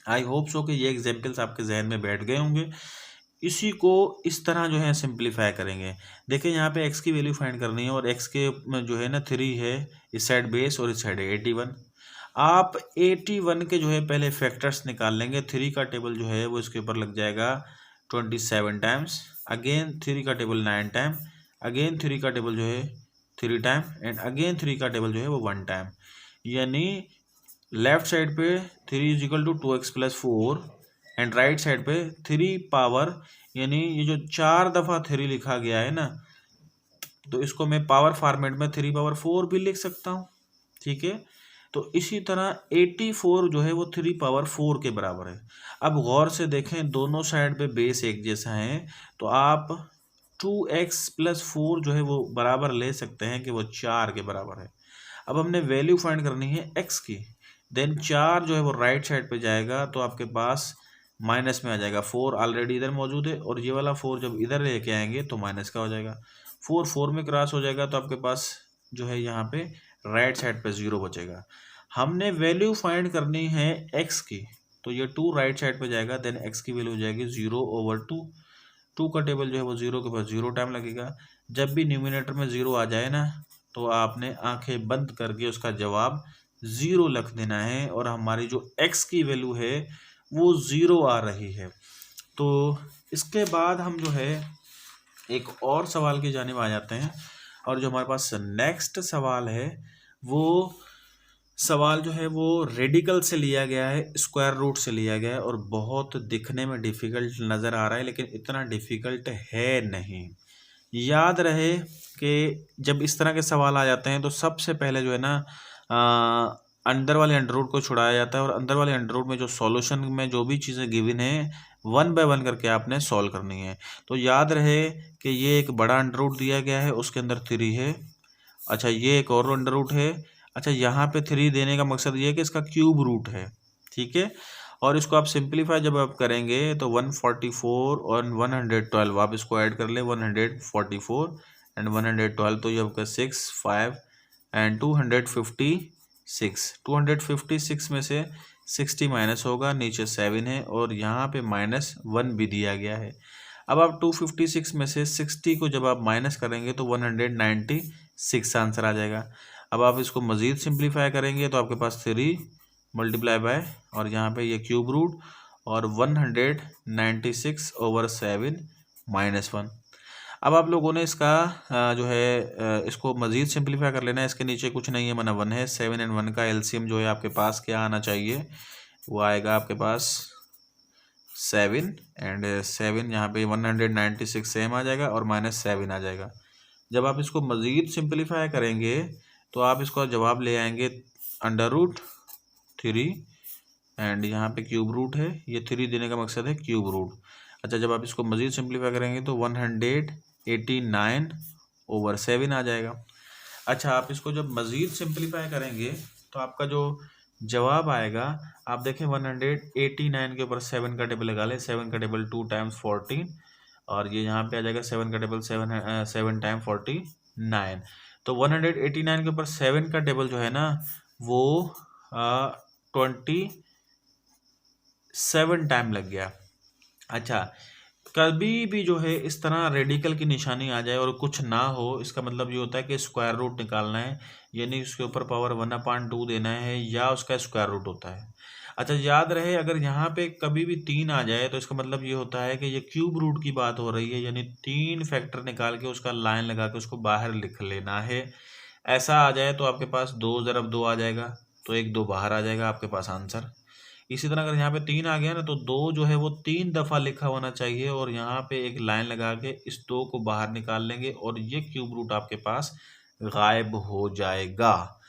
आई होप सो कि ये एग्जाम्पल्स आपके जहन में बैठ गए होंगे। इसी को इस तरह जो है सिंप्लीफाई करेंगे। देखिए यहाँ पे x की वैल्यू फाइंड करनी है, और x के जो है ना 3 है इस साइड बेस और इस साइड 81। आप 81 के जो है पहले फैक्टर्स निकाल लेंगे। 3 का टेबल जो है वो इसके ऊपर लग जाएगा 27 टाइम्स, अगेन 3 का टेबल 9 टाइम, अगेन 3 का टेबल जो है 3 टाइम, एंड अगेन 3 का टेबल जो है वो 1 टाइम। यानी लेफ्ट साइड पे 3 = 2x + 4 एंड राइट साइड पे 3 पावर, यानी ये जो 4 दफ़ा 3 लिखा गया है ना, तो इसको मैं पावर फॉर्मेट में 3 पावर 4 भी लिख सकता हूँ। ठीक है, तो इसी तरह 84 जो है वो 3 पावर 4 के बराबर है। अब गौर से देखें, दोनों साइड पे बेस एक जैसा है, तो आप 2x+4 जो है वो बराबर ले सकते हैं कि वो 4 के बराबर है। अब हमने वैल्यू फाइंड करनी है x की, देन 4 जो है वो राइट साइड पे जाएगा तो आपके पास माइनस में आ जाएगा। 4 ऑलरेडी इधर मौजूद है और ये वाला 4 जब इधर लेके आएंगे तो माइनस का हो जाएगा। 4 में क्रॉस हो जाएगा तो आपके पास जो है यहाँ पे राइट साइड पे 0 बचेगा। हमने वैल्यू फाइंड करनी है x की, तो ये 2 राइट साइड पे जाएगा, देन x की वैल्यू हो जाएगी 0/2। 2 का टेबल जो है वो 0 के पास 0 टाइम लगेगा। जब भी न्यूमिनेटर में 0 आ जाए ना तो आपने आंखें बंद करके उसका जवाब 0 लिख देना है और हमारी जो x की वैल्यू है वो 0 आ रही है। तो इसके बाद हम जो है एक और सवाल की जानिब आ जाते हैं, और जो हमारे पास नेक्स्ट सवाल है वो सवाल जो है वो रेडिकल से लिया गया है, स्क्वायर रूट से लिया गया है, और बहुत दिखने में डिफ़िकल्ट नज़र आ रहा है लेकिन इतना डिफ़िकल्ट है नहीं। याद रहे कि जब इस तरह के सवाल आ जाते हैं तो सबसे पहले जो है ना अंदर वाले अंडर रूट को छुड़ाया जाता है, और अंदर वाले अंडर रूट में जो सॉल्यूशन में जो भी चीज़ें गिवन है 1 बाय 1 करके आपने सॉल्व करनी है। तो याद रहे कि ये एक बड़ा अंडर रूट दिया गया है, उसके अंदर 3 है। अच्छा, ये एक और अंडर रूट है। अच्छा, यहाँ पे 3 देने का मकसद ये है कि इसका क्यूब रूट है, ठीक है। और इसको आप सिंप्लीफाई जब आप करेंगे तो 144 और 112 आप इसको ऐड कर ले, 144 एंड 112 तो ये आपका 6, 5 एंड 256। 256 में से 60 माइनस होगा, नीचे 7 है और यहाँ पे -1 भी दिया गया है। अब आप 256 में से 60 को जब आप माइनस करेंगे तो 196 आंसर आ जाएगा। अब आप इसको मज़ीद सिंप्लीफाई करेंगे तो आपके पास 3 मल्टीप्लाई बाय और यहाँ पे ये क्यूब रूट और 196/7 -1। अब आप लोगों ने इसका जो है इसको मज़ीद सिंप्लीफाई कर लेना है। इसके नीचे कुछ नहीं है, माना 1 है। 7 एंड 1 का एलसीएम जो है आपके पास क्या आना चाहिए, वो आएगा आपके पास 7 एंड 7, यहाँ पे 196 सेम आ जाएगा और -7 आ जाएगा। जब आप इसको मज़ीद सिंप्लीफाई करेंगे तो आप इसका जवाब ले आएंगे √3 एंड यहाँ पे क्यूब रूट है, ये 3 देने का मकसद है क्यूब रूट। अच्छा, जब आप इसको मज़ीद सिंप्लीफाई करेंगे तो 189/7 आ जाएगा। अच्छा, आप इसको जब मज़ीद सिंप्लीफाई करेंगे तो आपका जो जवाब आएगा, आप देखें 189 के ऊपर 7 का टेबल लगा लें। 7 का टेबल 2 टाइम्स 14 और ये यहाँ पे आ जाएगा 7 का टेबल 7 टाइम 49। तो 189 के ऊपर 7 का टेबल जो है ना वो 27 टाइम लग गया। अच्छा, कभी भी जो है इस तरह रेडिकल की निशानी आ जाए और कुछ ना हो, इसका मतलब ये होता है कि स्क्वायर रूट निकालना है, यानी उसके ऊपर पावर 1/2 देना है या उसका स्क्वायर रूट होता है। अच्छा, याद रहे अगर यहाँ पे कभी भी 3 आ जाए तो इसका मतलब ये होता है कि ये क्यूब रूट की बात हो रही है, यानी 3 फैक्टर निकाल के उसका लाइन लगा के उसको बाहर लिख लेना है। ऐसा आ जाए तो आपके पास 2 × 2 आ जाएगा, तो 1 2 बाहर आ जाएगा आपके पास आंसर। इसी तरह अगर यहाँ पे 3 आ गया ना तो 2 जो है वो 3 दफ़ा लिखा होना चाहिए और यहाँ पे एक लाइन लगा के इस 2 को बाहर निकाल लेंगे और ये क्यूब रूट आपके पास गायब हो जाएगा।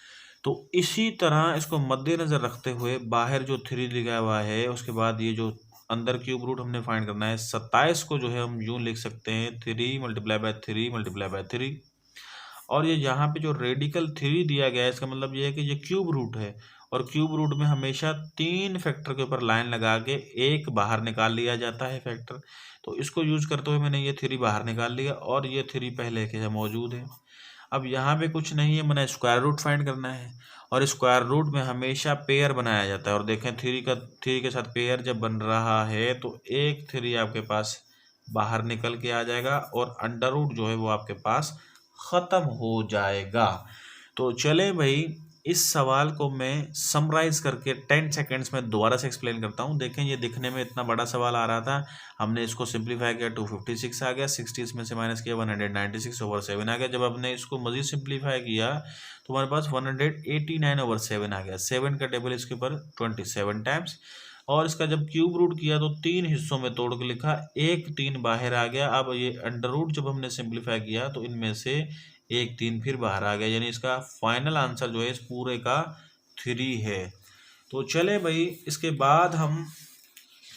तो इसी तरह इसको मद्देनज़र रखते हुए बाहर जो 3 लिखा हुआ है, उसके बाद ये जो अंदर क्यूब रूट हमने फाइंड करना है 27 को जो है हम यूँ लिख सकते हैं 3 × 3 × 3। और ये यहाँ पे जो रेडिकल 3 दिया गया है इसका मतलब ये है कि ये क्यूब रूट है और क्यूब रूट में हमेशा 3 फैक्टर के ऊपर लाइन लगा के एक बाहर निकाल लिया जाता है फैक्टर। तो इसको यूज करते हुए मैंने ये 3 बाहर निकाल लिया और ये 3 पहले के मौजूद है। अब यहाँ पे कुछ नहीं है, मैंने स्क्वायर रूट फाइंड करना है और स्क्वायर रूट में हमेशा पेयर बनाया जाता है। और देखें 3 के साथ पेयर जब बन रहा है तो एक 3 आपके पास बाहर निकल के आ जाएगा और अंडर रूट जो है वो आपके पास ख़त्म हो जाएगा। तो चले भाई, इस सवाल को मैं समराइज़ करके 10 सेकेंड्स में दोबारा से एक्सप्लेन करता हूँ। देखें, ये दिखने में इतना बड़ा सवाल आ रहा था, हमने इसको सिंप्लीफाई किया 256 आ गया, 60 इसमें से माइनस किया 196/7 आ गया। जब आपने इसको मज़ीद सिंप्लीफाई किया तो हमारे पास 189/7 आ गया। 7 का टेबल इसके ऊपर 27 टाइम्स और इसका जब क्यूब रूट किया तो 3 हिस्सों में तोड़ के लिखा, एक 3 बाहर आ गया। अब ये अंडर रूट जब हमने सिंप्लीफाई किया तो इनमें से एक 3 फिर बाहर आ गया, यानी इसका फाइनल आंसर जो है इस पूरे का 3 है। तो चले भाई, इसके बाद हम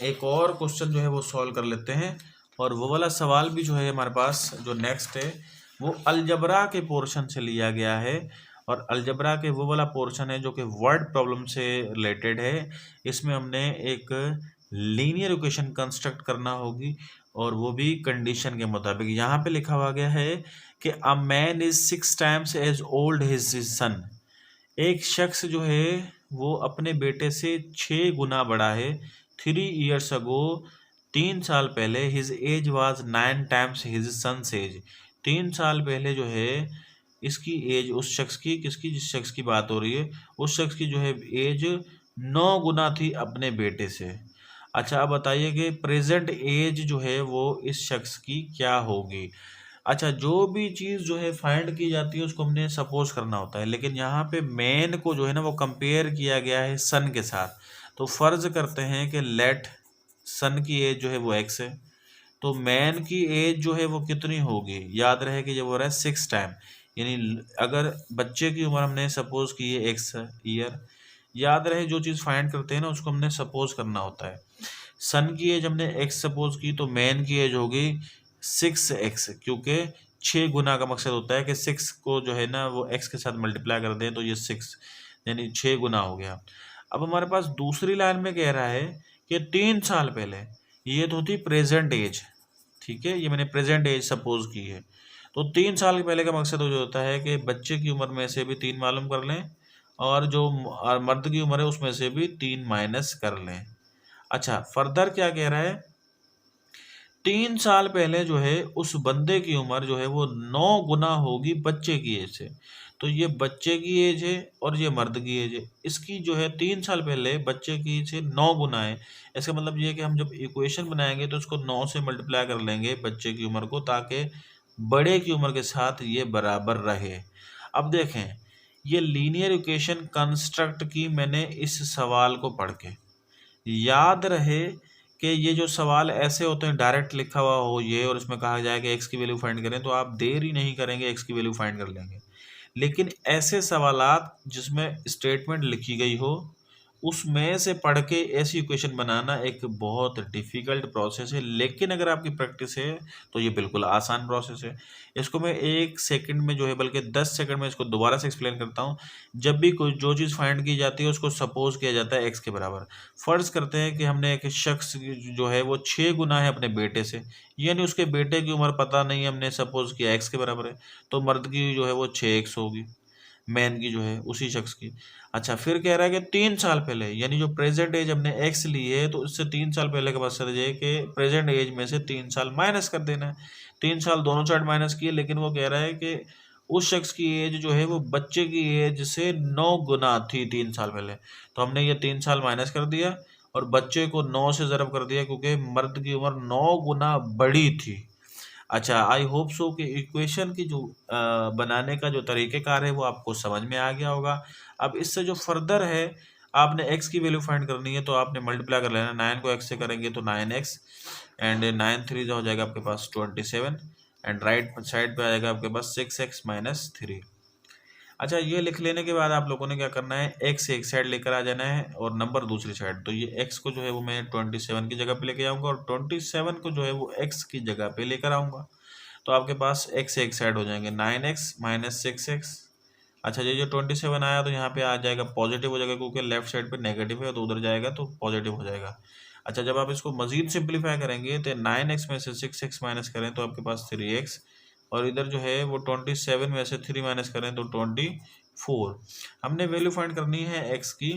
एक और क्वेश्चन जो है वो सॉल्व कर लेते हैं और वो वाला सवाल भी जो है हमारे पास जो नेक्स्ट है वो अलजबरा के पोर्शन से लिया गया है, और अलजबरा के वो वाला पोर्शन है जो कि वर्ड प्रॉब्लम से रिलेटेड है। इसमें हमने एक लीनियर इक्वेशन कंस्ट्रक्ट करना होगी, और वो भी कंडीशन के मुताबिक। यहाँ पे लिखा हुआ गया है कि a man is 6 times as old his son. एक शख्स जो है वो अपने बेटे से 6 गुना बड़ा है। 3 years अगो, 3 साल पहले, his age was 9 times his son's age. 3 साल पहले जो है इसकी एज, उस शख्स की, किसकी, जिस शख्स की बात हो रही है, उस शख्स की जो है एज 9 गुना थी अपने बेटे से। अच्छा, अब बताइए कि प्रेजेंट एज जो है वो इस शख्स की क्या होगी। अच्छा, जो भी चीज़ जो है फाइंड की जाती है उसको हमने सपोज करना होता है, लेकिन यहाँ पे मैन को जो है ना वो कंपेयर किया गया है सन के साथ। तो फर्ज करते हैं कि लेट सन की एज जो है वो एक्स है, तो मैन की एज जो है वो कितनी होगी। याद रहे कि जब हो रहा है 6 टाइम, यानी अगर बच्चे की उम्र हमने सपोज की है एक्स ईयर, याद रहे जो चीज़ फाइंड करते हैं ना उसको हमने सपोज करना होता है। सन की एज हमने एक्स सपोज की, तो मैन की एज होगी 6x, क्योंकि 6 गुना का मकसद होता है कि 6 को जो है ना वो x के साथ मल्टीप्लाई कर दें तो ये 6 यानी 6 गुना हो गया। अब हमारे पास दूसरी लाइन में कह रहा है कि 3 साल पहले, ये तो थी प्रेजेंट एज, ठीक है, ये मैंने प्रेजेंट एज सपोज की है। तो 3 साल पहले का मकसद जो होता है कि बच्चे की उम्र में से भी 3 मालूम कर लें, और जो मर्द की उम्र है उसमें से भी 3 माइनस कर लें। अच्छा, फर्दर क्या कह रहा है, 3 साल पहले जो है उस बंदे की उम्र जो है वो 9 गुना होगी बच्चे की एज से। तो ये बच्चे की एज है और ये मर्द की एज है, इसकी जो है 3 साल पहले बच्चे की एज से 9 गुना है। इसका मतलब ये है कि हम जब इक्वेशन बनाएंगे तो उसको 9 से मल्टीप्लाई कर लेंगे बच्चे की उम्र को, ताकि बड़े की उम्र के साथ ये बराबर रहे। अब देखें, ये लीनियर इक्वेशन कंस्ट्रक्ट की मैंने इस सवाल को पढ़ के। याद रहे कि ये जो सवाल ऐसे होते हैं डायरेक्ट लिखा हुआ हो ये, और इसमें कहा जाए कि एक्स की वैल्यू फाइंड करें, तो आप देर ही नहीं करेंगे, एक्स की वैल्यू फाइंड कर लेंगे। लेकिन ऐसे सवालात जिसमें स्टेटमेंट लिखी गई हो उसमें से पढ़ के ऐसी इक्वेशन बनाना एक बहुत डिफ़िकल्ट प्रोसेस है, लेकिन अगर आपकी प्रैक्टिस है तो ये बिल्कुल आसान प्रोसेस है। इसको मैं 1 सेकंड में जो है, बल्कि 10 सेकंड में इसको दोबारा से एक्सप्लेन करता हूँ। जब भी कोई जो चीज़ फाइंड की जाती है उसको सपोज किया जाता है एक्स के बराबर। फ़र्ज़ करते हैं कि हमने एक शख्स जो है वो 6 गुना है अपने बेटे से, यानी उसके बेटे की उम्र पता नहीं, हमने सपोज किया एक्स के बराबर है, तो मर्द की जो है वो 6x होगी, मैन की जो है उसी शख्स की। अच्छा, फिर कह रहा है कि 3 साल पहले, यानी जो प्रेजेंट एज हमने एक्स ली है तो इससे 3 साल पहले का मकसद ये है कि प्रेजेंट एज में से 3 साल माइनस कर देना है। 3 साल दोनों साइड माइनस किए, लेकिन वो कह रहा है कि उस शख्स की एज जो है वो बच्चे की एज से 9 गुना थी 3 साल पहले, तो हमने ये 3 साल माइनस कर दिया और बच्चे को 9 से ज़रब कर दिया, क्योंकि मर्द की उम्र 9 गुना बड़ी थी। अच्छा, आई होप सो कि इक्वेशन की जो बनाने का जो तरीक़ेकार है वो आपको समझ में आ गया होगा। अब इससे जो फर्दर है, आपने x की वैल्यू फाइंड करनी है तो आपने मल्टीप्लाई कर लेना। 9 को x से करेंगे तो 9x, एंड 9 3 हो जाएगा आपके पास 27, एंड राइट साइड पे आ जाएगा आपके पास 6x माइनस 3। अच्छा, ये लिख लेने के बाद आप लोगों ने क्या करना है, x एक साइड लेकर आ जाना है और नंबर दूसरी साइड। तो ये x को जो है वो मैं 27 की जगह पे लेके आऊँगा, और 27 को जो है वो x की जगह पे लेकर आऊँगा। तो आपके पास x एक साइड हो जाएंगे 9x माइनस 6x। अच्छा, ये जो 27 आया तो यहाँ पे आ जाएगा पॉजिटिव हो जाएगा, क्योंकि लेफ्ट साइड पे नेगेटिव है तो उधर जाएगा तो पॉजिटिव हो जाएगा। अच्छा, जब आप इसको मज़ीद सिंप्लीफाई करेंगे तो 9x में से 6x माइनस करें तो आपके पास 3x, और इधर जो है वो 27 में से 3 माइनस करें तो 24। हमने वैल्यू फाइंड करनी है x की।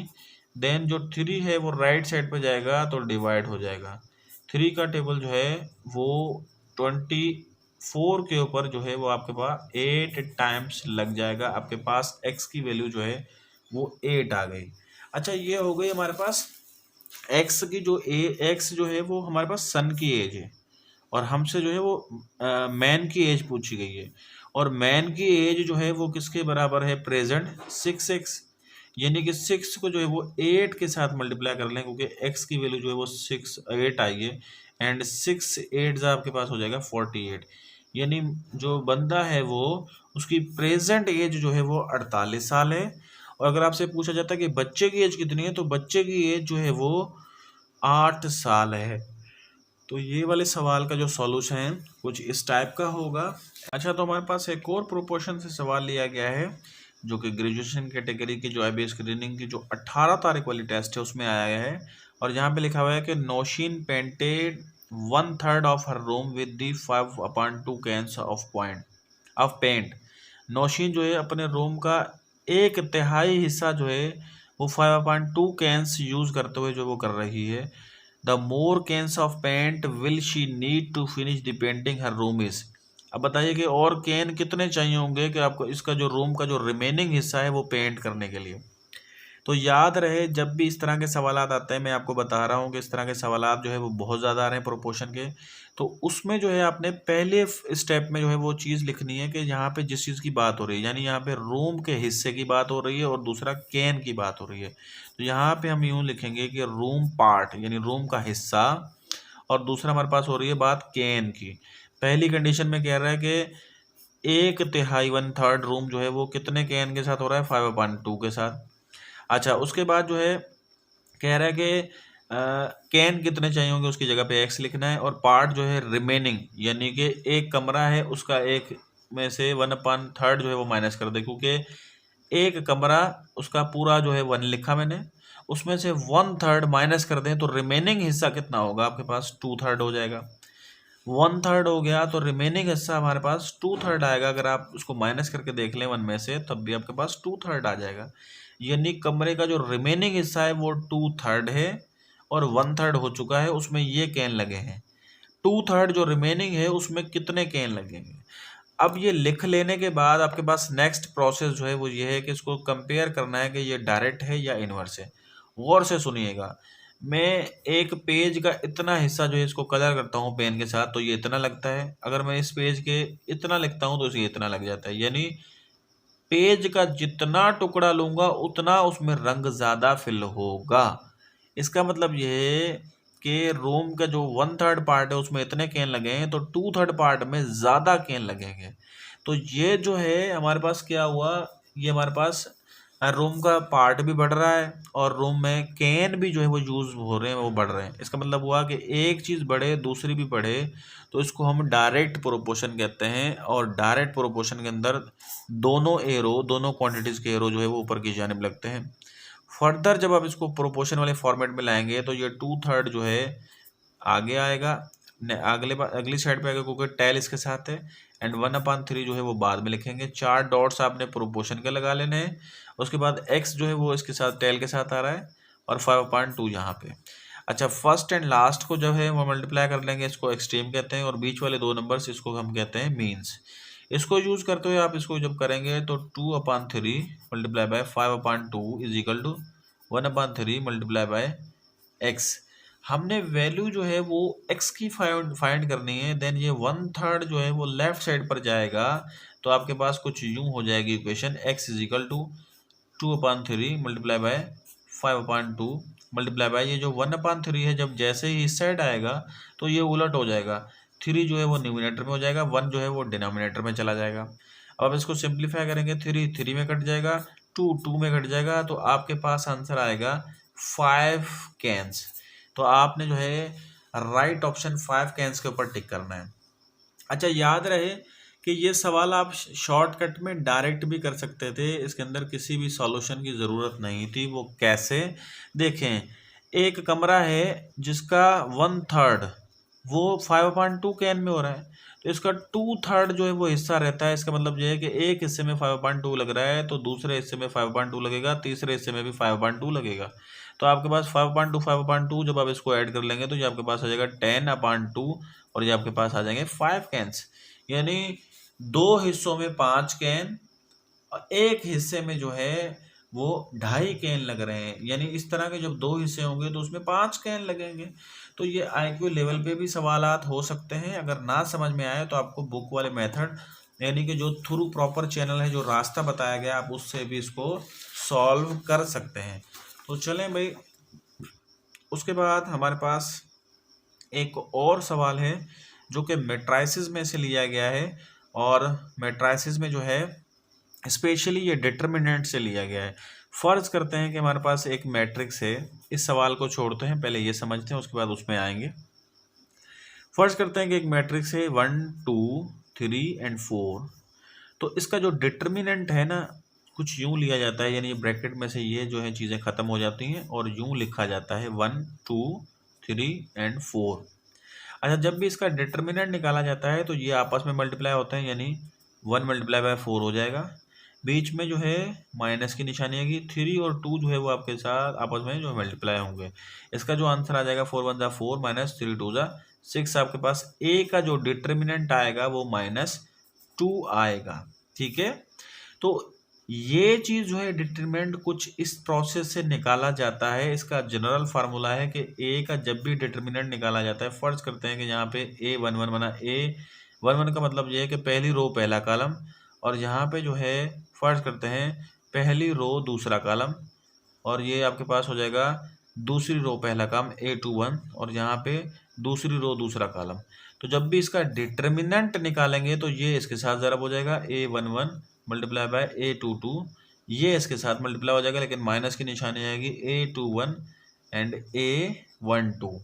देन जो 3 है वो राइट साइड पे जाएगा तो डिवाइड हो जाएगा। 3 का टेबल जो है वो 24 के ऊपर जो है वो आपके पास 8 टाइम्स लग जाएगा। आपके पास x की वैल्यू जो है वो 8 आ गई। अच्छा, ये हो गई हमारे पास x की जो x जो है वो हमारे पास सन की एज है, और हमसे जो है वो मैन की एज पूछी गई है, और मैन की एज जो है वो किसके बराबर है, प्रेजेंट 6x, यानी कि 6 को जो है वो 8 के साथ मल्टीप्लाई कर लें, क्योंकि x की वैल्यू जो है वो 8 आई है, एंड 6 8 आपके पास हो जाएगा 48। यानी जो बंदा है वो, उसकी प्रेजेंट एज जो है वो 48 साल है। और अगर आपसे पूछा जाता है कि बच्चे की एज कितनी है, तो बच्चे की एज जो है वो 8 साल है। तो ये वाले सवाल का जो सॉल्यूशन है कुछ इस टाइप का होगा। अच्छा, तो हमारे पास एक और प्रोपोर्शन से सवाल लिया गया है जो कि ग्रेजुएशन कैटेगरी की जो IB स्क्रीनिंग की जो 18 तारीख वाली टेस्ट है उसमें आया गया है। और यहाँ पे लिखा हुआ है कि Nausheen painted 1/3 of her room with the 5/2 cans of paint. Nausheen जो है अपने रूम का 1/3 हिस्सा जो है वो 5/2 कैंस यूज़ करते हुए जो वो कर रही है। The more cans of paint will she need to finish the painting her room is. अब बताइए कि और कैन कितने चाहिए होंगे कि आपको इसका जो रूम का जो रिमेनिंग हिस्सा है वो पेंट करने के लिए। तो याद रहे, जब भी इस तरह के सवाल आते हैं, मैं आपको बता रहा हूँ कि इस तरह के सवाल जो है वो बहुत ज़्यादा आ रहे हैं प्रोपोर्शन के, तो उसमें जो है आपने पहले स्टेप में जो है वो चीज़ लिखनी है कि यहाँ पे जिस चीज़ की बात हो रही है, यानी यहाँ पे रूम के हिस्से की बात हो रही है और दूसरा कैन की बात हो रही है। तो यहाँ पे हम यूँ लिखेंगे कि रूम पार्ट यानी रूम का हिस्सा, और दूसरा हमारे पास हो रही है बात कैन की। पहली कंडीशन में कह रहा है कि 1/3 1/3 रूम जो है वो कितने कैन के साथ हो रहा है, 5/2 के साथ। अच्छा, उसके बाद जो है कह रहा है कि कैन कितने चाहिए होंगे, उसकी जगह पे एक्स लिखना है, और पार्ट जो है रिमेनिंग यानी कि एक कमरा है उसका एक में से 1/3 जो है वो माइनस कर दे, क्योंकि एक कमरा उसका पूरा जो है 1 लिखा मैंने, उसमें से 1/3 माइनस कर दें तो रिमेनिंग हिस्सा कितना होगा आपके पास, 2/3 हो जाएगा। 1/3 हो गया तो रिमेनिंग हिस्सा हमारे पास 2/3 आएगा। अगर आप उसको माइनस करके देख लें 1 में से, तब भी आपके पास 2/3 आ जाएगा। यानी कमरे का जो रिमेनिंग हिस्सा है वो 2/3 है और 1/3 हो चुका है, उसमें ये कैन लगे हैं। 2/3 जो रिमेनिंग है उसमें कितने कैन लगेंगे। अब ये लिख लेने के बाद आपके पास नेक्स्ट प्रोसेस जो है वो ये है कि इसको कंपेयर करना है कि ये डायरेक्ट है या इनवर्स है। गौर से सुनिएगा, मैं एक पेज का इतना हिस्सा जो है इसको कलर करता हूँ पेन के साथ तो ये इतना लगता है, अगर मैं इस पेज के इतना लिखता हूँ तो इसे इतना लग जाता है। यानी पेज का जितना टुकड़ा लूंगा उतना उसमें रंग ज़्यादा फिल होगा। इसका मतलब ये है कि रूम का जो 1/3 पार्ट है उसमें इतने कैन लगेंगे तो 2/3 पार्ट में ज़्यादा कैन लगेंगे। तो ये जो है हमारे पास क्या हुआ, ये हमारे पास रूम का पार्ट भी बढ़ रहा है और रूम में कैन भी जो है वो यूज़ हो रहे हैं, वो बढ़ रहे हैं। इसका मतलब हुआ कि एक चीज़ बढ़े दूसरी भी बढ़े, तो इसको हम डायरेक्ट प्रोपोर्शन कहते हैं। और डायरेक्ट प्रोपोर्शन के अंदर दोनों क्वांटिटीज़ के एरो जो है वो ऊपर की जानिब लगते हैं। फर्दर जब आप इसको प्रोपोर्शन वाले फॉर्मेट में लाएंगे तो ये 2/3 जो है आगे आएगा, अगली साइड पे आएगा क्योंकि टेल इसके साथ है, एंड 1/3 जो है वो बाद में लिखेंगे। 4 डॉट्स आपने प्रोपोर्शन के लगा लेने हैं। उसके बाद x जो है वो इसके साथ टेल के साथ आ रहा है और 5/2 यहाँ पे। अच्छा, फर्स्ट एंड लास्ट को जो है वो मल्टीप्लाई कर लेंगे, इसको एक्सट्रीम कहते हैं, और बीच वाले 2 नंबर्स इसको हम कहते हैं मीन्स। इसको यूज करते हुए आप इसको जब करेंगे तो 2/3 multiply by 5/2 is equal to 1/3 multiply by x। हमने वैल्यू जो है वो x की फाइंड करनी है। देन ये 1/3 जो है वो लेफ्ट साइड पर जाएगा तो आपके पास कुछ यूं हो जाएगी equation, x is equal to 2/3 multiply by 5/2 multiply by ये जो 1/3 है, जब जैसे ही इस साइड आएगा तो ये उलट हो जाएगा। 3 जो है वो न्यूमिनेटर में हो जाएगा, 1 जो है वो डिनोमिनेटर में चला जाएगा। अब आप इसको सिंप्लीफाई करेंगे, 3 में कट जाएगा, 2 में कट जाएगा, तो आपके पास आंसर आएगा 5 कैंस। तो आपने जो है राइट ऑप्शन 5 कैंस के ऊपर टिक करना है। अच्छा, याद रहे कि ये सवाल आप शॉर्टकट में डायरेक्ट भी कर सकते थे, इसके अंदर किसी भी सॉल्यूशन की ज़रूरत नहीं थी। वो कैसे, देखें, एक कमरा है जिसका 1/3 वो 5/2 कैन में हो रहा है, तो इसका 2/3 जो है वो हिस्सा रहता है। इसका मतलब ये है कि एक हिस्से में 5/2 लग रहा है तो दूसरे हिस्से में 5/2 लगेगा, तीसरे हिस्से में भी 5/2 लगेगा। तो आपके पास 5/2 जब आप इसको ऐड कर लेंगे तो ये आपके पास आ जाएगा 10/2 और ये आपके पास आ जाएंगे 5 कैंस। यानी 2 हिस्सों में 5 कैन और एक हिस्से में जो है वो 2.5 कैन लग रहे हैं। यानी इस तरह के जब 2 हिस्से होंगे तो उसमें 5 कैन लगेंगे। तो ये IQ लेवल पे भी सवालात हो सकते हैं। अगर ना समझ में आए तो आपको बुक वाले मेथड यानी कि जो थ्रू प्रॉपर चैनल है, जो रास्ता बताया गया, आप उससे भी इसको सॉल्व कर सकते हैं। तो चलें भाई, उसके बाद हमारे पास एक और सवाल है जो कि मैट्रिसेस में से लिया गया है, और मैट्रिसेस में जो है स्पेशली ये डिटर्मिनेंट से लिया गया है। फर्ज करते हैं कि हमारे पास एक मैट्रिक्स है, इस सवाल को छोड़ते हैं, पहले ये समझते हैं उसके बाद उसमें आएंगे। फर्ज करते हैं कि एक मैट्रिक्स है 1 2 3 एंड 4। तो इसका जो डिटर्मिनेंट है ना, कुछ यूं लिया जाता है, यानी ब्रैकेट में से ये जो है चीज़ें ख़त्म हो जाती हैं और यूं लिखा जाता है 1 2 3 एंड 4। अच्छा, जब भी इसका डिटर्मिनेंट निकाला जाता है तो ये आपस में मल्टीप्लाई होते हैं, यानी 1 मल्टीप्लाई बाय 4 हो जाएगा। बीच में जो है माइनस की निशानी आएगी, 3 और 2 जो है वो आपके साथ आपस में जो मल्टीप्लाई होंगे। इसका जो आंसर आ जाएगा 4 1 जा 4 माइनस 3 2 जा 6। आपके पास ए का जो डिटर्मिनेंट आएगा वो -2 आएगा। ठीक है, तो ये चीज़ जो है डिटरमिनेंट कुछ इस प्रोसेस से निकाला जाता है। इसका जनरल फार्मूला है कि ए का जब भी डिटरमिनेंट निकाला जाता है, फर्ज करते हैं कि यहाँ पे A11 बना, A11 का मतलब ये है कि पहली रो पहला कॉलम, और यहाँ पे जो है फर्ज करते हैं पहली रो दूसरा कॉलम, और ये आपके पास हो जाएगा दूसरी रो पहला कॉलम A21, और यहाँ पे दूसरी रो दूसरा कॉलम। तो जब भी इसका डिटरमिनेंट निकालेंगे तो ये इसके साथ ज़रब हो जाएगा, A11 मल्टीप्लाई बाय A22, ये इसके साथ मल्टीप्लाई हो जाएगा, लेकिन माइनस की निशानी आएगी A21 एंड A12।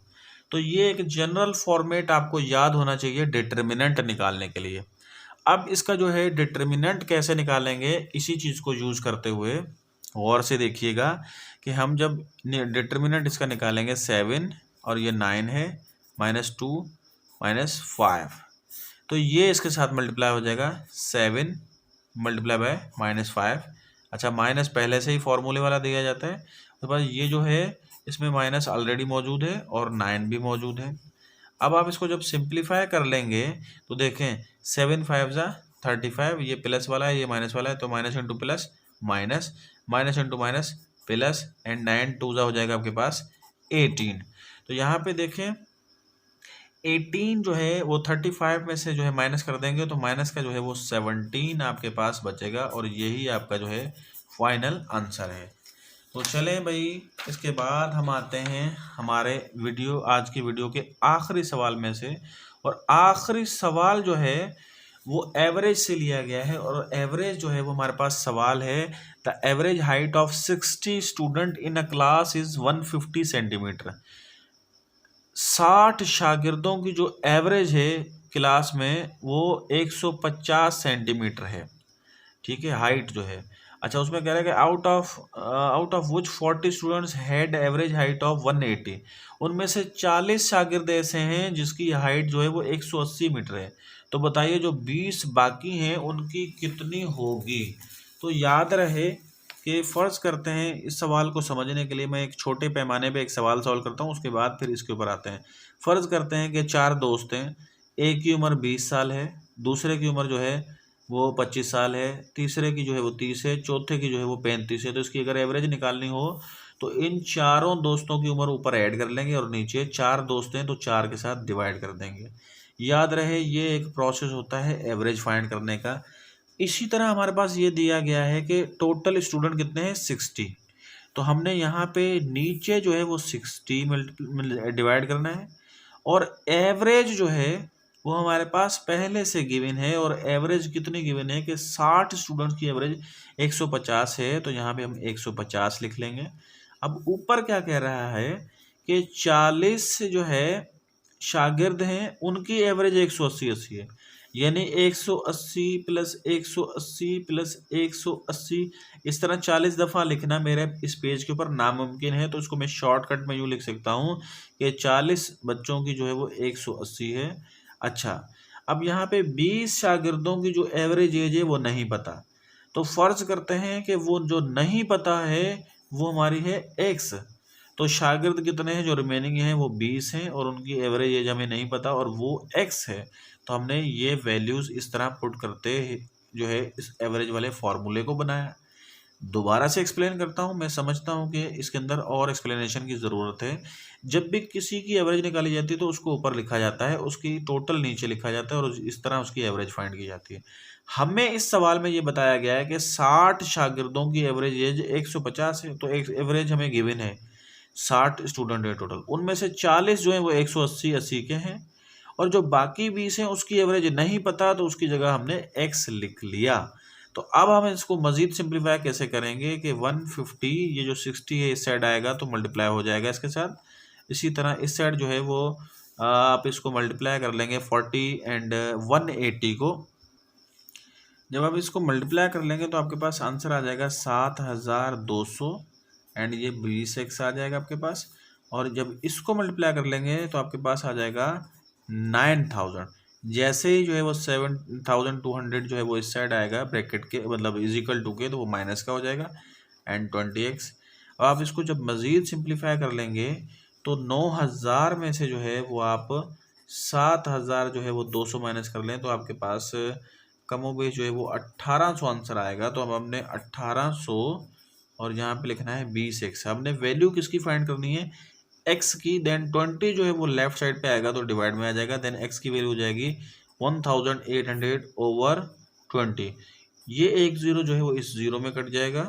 तो ये एक जनरल फॉर्मेट आपको याद होना चाहिए डिटरमिनेंट निकालने के लिए। अब इसका जो है डिटरमिनेंट कैसे निकालेंगे, इसी चीज़ को यूज करते हुए गौर से देखिएगा कि हम जब डिटरमिनेंट इसका निकालेंगे 7 और ये 9 है, -2 -5, तो ये इसके साथ मल्टीप्लाई हो जाएगा 7 मल्टीप्लाई बाय -5। अच्छा, माइनस पहले से ही फॉर्मूले वाला दिया जाता है, तो बस ये जो है इसमें माइनस ऑलरेडी मौजूद है और 9 भी मौजूद है। अब आप इसको जब सिंप्लीफाई कर लेंगे तो देखें 7 5 जा 35, ये प्लस वाला है ये माइनस वाला है, तो minus into plus minus, minus into minus plus, and 9 2 जा हो जाएगा आपके पास 18। तो यहाँ पे देखें 18 जो है वो 35 में से जो है माइनस कर देंगे तो माइनस का जो है वो 17 आपके पास बचेगा, और यही आपका जो है फाइनल आंसर है। तो चलें भाई, इसके बाद हम आते हैं हमारे आज की वीडियो के आखिरी सवाल में से। और आखिरी सवाल जो है वो एवरेज से लिया गया है, और एवरेज जो है वो हमारे पास सवाल है, the average height of 60 student in a class is 150 centimetre. 60 शागिर्दों की जो एवरेज है क्लास में वो 150 सेंटीमीटर है। ठीक है, हाइट जो है। अच्छा, उसमें कह रहा है कि out of which 40 students had average height of 180। उनमें से 40 शागिर्द ऐसे हैं जिसकी हाइट जो है वो 180 मीटर है। तो बताइए जो 20 बाकी हैं उनकी कितनी होगी। तो याद रहे कि फ़र्ज़ करते हैं, इस सवाल को समझने के लिए मैं एक छोटे पैमाने पे एक सवाल सॉल्व करता हूँ, उसके बाद फिर इसके ऊपर आते हैं। फ़र्ज़ करते हैं कि 4 दोस्त हैं, एक की उम्र 20 साल है, दूसरे की उम्र जो है वो 25 साल है, तीसरे की जो है वो 30 है, चौथे की जो है वो 35 है। तो इसकी अगर एवरेज निकालनी हो तो इन चारों दोस्तों की उम्र ऊपर ऐड कर लेंगे, और नीचे 4 दोस्त हैं तो 4 के साथ डिवाइड कर देंगे। याद रहे ये एक प्रोसेस होता है एवरेज फाइंड करने का। इसी तरह हमारे पास ये दिया गया है कि टोटल स्टूडेंट कितने हैं 60। तो हमने यहाँ पे नीचे जो है वो 60 डिवाइड करना है, और एवरेज जो है वो हमारे पास पहले से गिवन है, और एवरेज कितनी गिवन है कि 60 स्टूडेंट्स की एवरेज 150 है, तो यहाँ पे हम 150 लिख लेंगे। अब ऊपर क्या कह रहा है कि 40 जो है शागिर्द हैं उनकी एवरेज 180 है, यानी 180 प्लस 180 प्लस 180, इस तरह 40 दफ़ा लिखना मेरे इस पेज के ऊपर नामुमकिन है। तो इसको मैं शॉर्टकट में यूँ लिख सकता हूँ कि 40 बच्चों की जो है वो 180 है। अच्छा, अब यहाँ पे 20 शागिर्दों की जो एवरेज एज है वो नहीं पता, तो फ़र्ज़ करते हैं कि वो जो नहीं पता है वो हमारी है x। तो शागिर्द कितने हैं जो रिमेनिंग हैं वो 20 हैं, और उनकी एवरेज एज हमें नहीं पता और वो x है। तो हमने ये वैल्यूज़ इस तरह पुट करते जो है इस एवरेज वाले फार्मूले को बनाया। दोबारा से एक्सप्लेन करता हूँ, मैं समझता हूँ कि इसके अंदर और एक्सप्लेनेशन की ज़रूरत है। जब भी किसी की एवरेज निकाली जाती है तो उसको ऊपर लिखा जाता है, उसकी टोटल नीचे लिखा जाता है, और इस तरह उसकी एवरेज फाइंड की जाती है। हमें इस सवाल में ये बताया गया है कि 60 शागिर्दों की एवरेज एज 150 है, तो एक एवरेज हमें गिवन है 60 स्टूडेंट है टोटल, उनमें से 40 जो हैं वो 180 के हैं, और जो बाकी 20 हैं उसकी एवरेज नहीं पता, तो उसकी जगह हमने x लिख लिया। तो अब हम इसको मज़ीद सिंप्लीफाई कैसे करेंगे कि 150 ये जो 60 है इस साइड आएगा तो मल्टीप्लाई हो जाएगा इसके साथ, इसी तरह इस साइड जो है वो आप इसको मल्टीप्लाई कर लेंगे 40 एंड 180 को। जब आप इसको मल्टीप्लाई कर लेंगे तो आपके पास आंसर आ जाएगा 7200 एंड ये 20x आ जाएगा आपके पास। और जब इसको मल्टीप्लाई कर लेंगे तो आपके पास आ जाएगा 9000। जैसे ही जो है वो 7200 जो है वो इस साइड आएगा ब्रैकेट के, मतलब इज इक्वल टू के, तो वो माइनस का हो जाएगा एंड 20x। अब आप इसको जब मज़ीद सिंप्लीफाई कर लेंगे तो 9000 में से जो है वो आप 7000 जो है वो 200 माइनस कर लें तो आपके पास कमोबेश जो है वो 1800 आंसर आएगा। तो अब हमने 1800 और यहाँ पे लिखना है 20x। हमने वैल्यू किसकी फाइंड करनी है, x की। देन 20 जो है वो लेफ्ट साइड पे आएगा तो डिवाइड में आ जाएगा। देन x की वैल्यू हो जाएगी 1800/20। ये एक जीरो जो है वो इस जीरो में कट जाएगा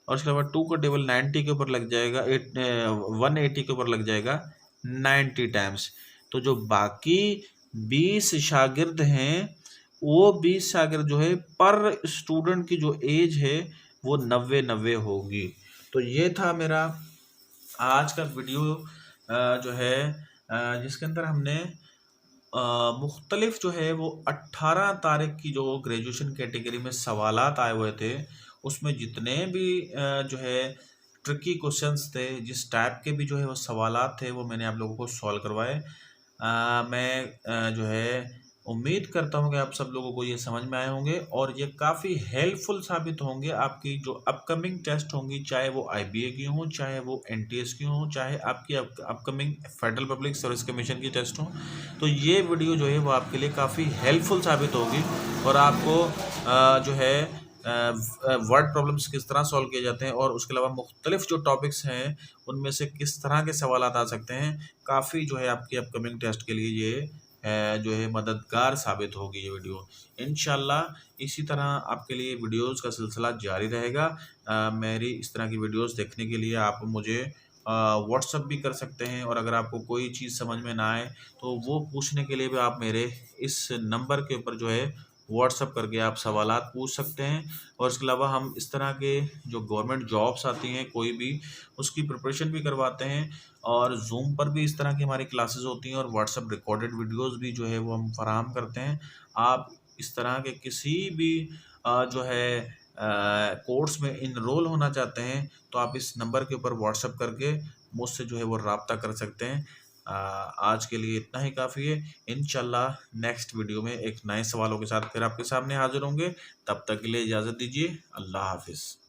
और उसके बाद 2 का टेबल 90 के ऊपर लग जाएगा, 180 के ऊपर लग जाएगा 90 टाइम्स। तो जो बाकी 20 शागिर्द हैं वो 20 शागिर्द जो है पर स्टूडेंट की जो एज है वो 90 होगी। तो ये था मेरा आज का वीडियो जो है जिसके अंदर हमने मुख्तलिफ जो है वो 18 तारीख की जो ग्रेजुएशन कैटेगरी में सवालात आए हुए थे उसमें जितने भी जो है ट्रिकी क्वेश्चंस थे, जिस टाइप के भी जो है वो सवालात थे वो मैंने आप लोगों को सॉल्व करवाए। मैं जो है उम्मीद करता हूँ कि आप सब लोगों को ये समझ में आए होंगे और ये काफ़ी हेल्पफुल साबित होंगे आपकी जो अपकमिंग टेस्ट होंगी, चाहे वो IBA की हों, चाहे वो NTS की हों, चाहे आपकी upcoming federal public service commission की टेस्ट हों। तो ये वीडियो जो है वो आपके लिए काफ़ी हेल्पफुल साबित होगी और आपको जो है वर्ड प्रॉब्लम्स किस तरह सॉल्व किए जाते हैं और उसके अलावा मुख्तलिफ जो टॉपिक्स हैं उनमें से किस तरह के सवाल आ सकते हैं, काफ़ी जो है आपकी अपकमिंग टेस्ट के लिए ये जो है मददगार साबित होगी ये वीडियो। इंशाल्लाह इसी तरह आपके लिए वीडियोस का सिलसिला जारी रहेगा। मेरी इस तरह की वीडियोस देखने के लिए आप मुझे व्हाट्सअप भी कर सकते हैं और अगर आपको कोई चीज़ समझ में ना आए तो वो पूछने के लिए भी आप मेरे इस नंबर के ऊपर जो है व्हाट्सअप करके आप सवालात पूछ सकते हैं। और इसके अलावा हम इस तरह के जो गवर्नमेंट जॉब्स आती हैं कोई भी, उसकी प्रिपरेशन भी करवाते हैं और जूम पर भी इस तरह की हमारी क्लासेस होती हैं और व्हाट्सअप रिकॉर्डेड वीडियोस भी जो है वो हम फराहम करते हैं। आप इस तरह के किसी भी जो है कोर्स में इनरोल होना चाहते हैं तो आप इस नंबर के ऊपर व्हाट्सअप करके मुझसे जो है वो रब्ता कर सकते हैं। आज के लिए इतना ही काफ़ी है। इंशाल्लाह नेक्स्ट वीडियो में एक नए सवालों के साथ फिर आपके सामने हाजिर होंगे। तब तक के लिए इजाज़त दीजिए। अल्लाह हाफिज़।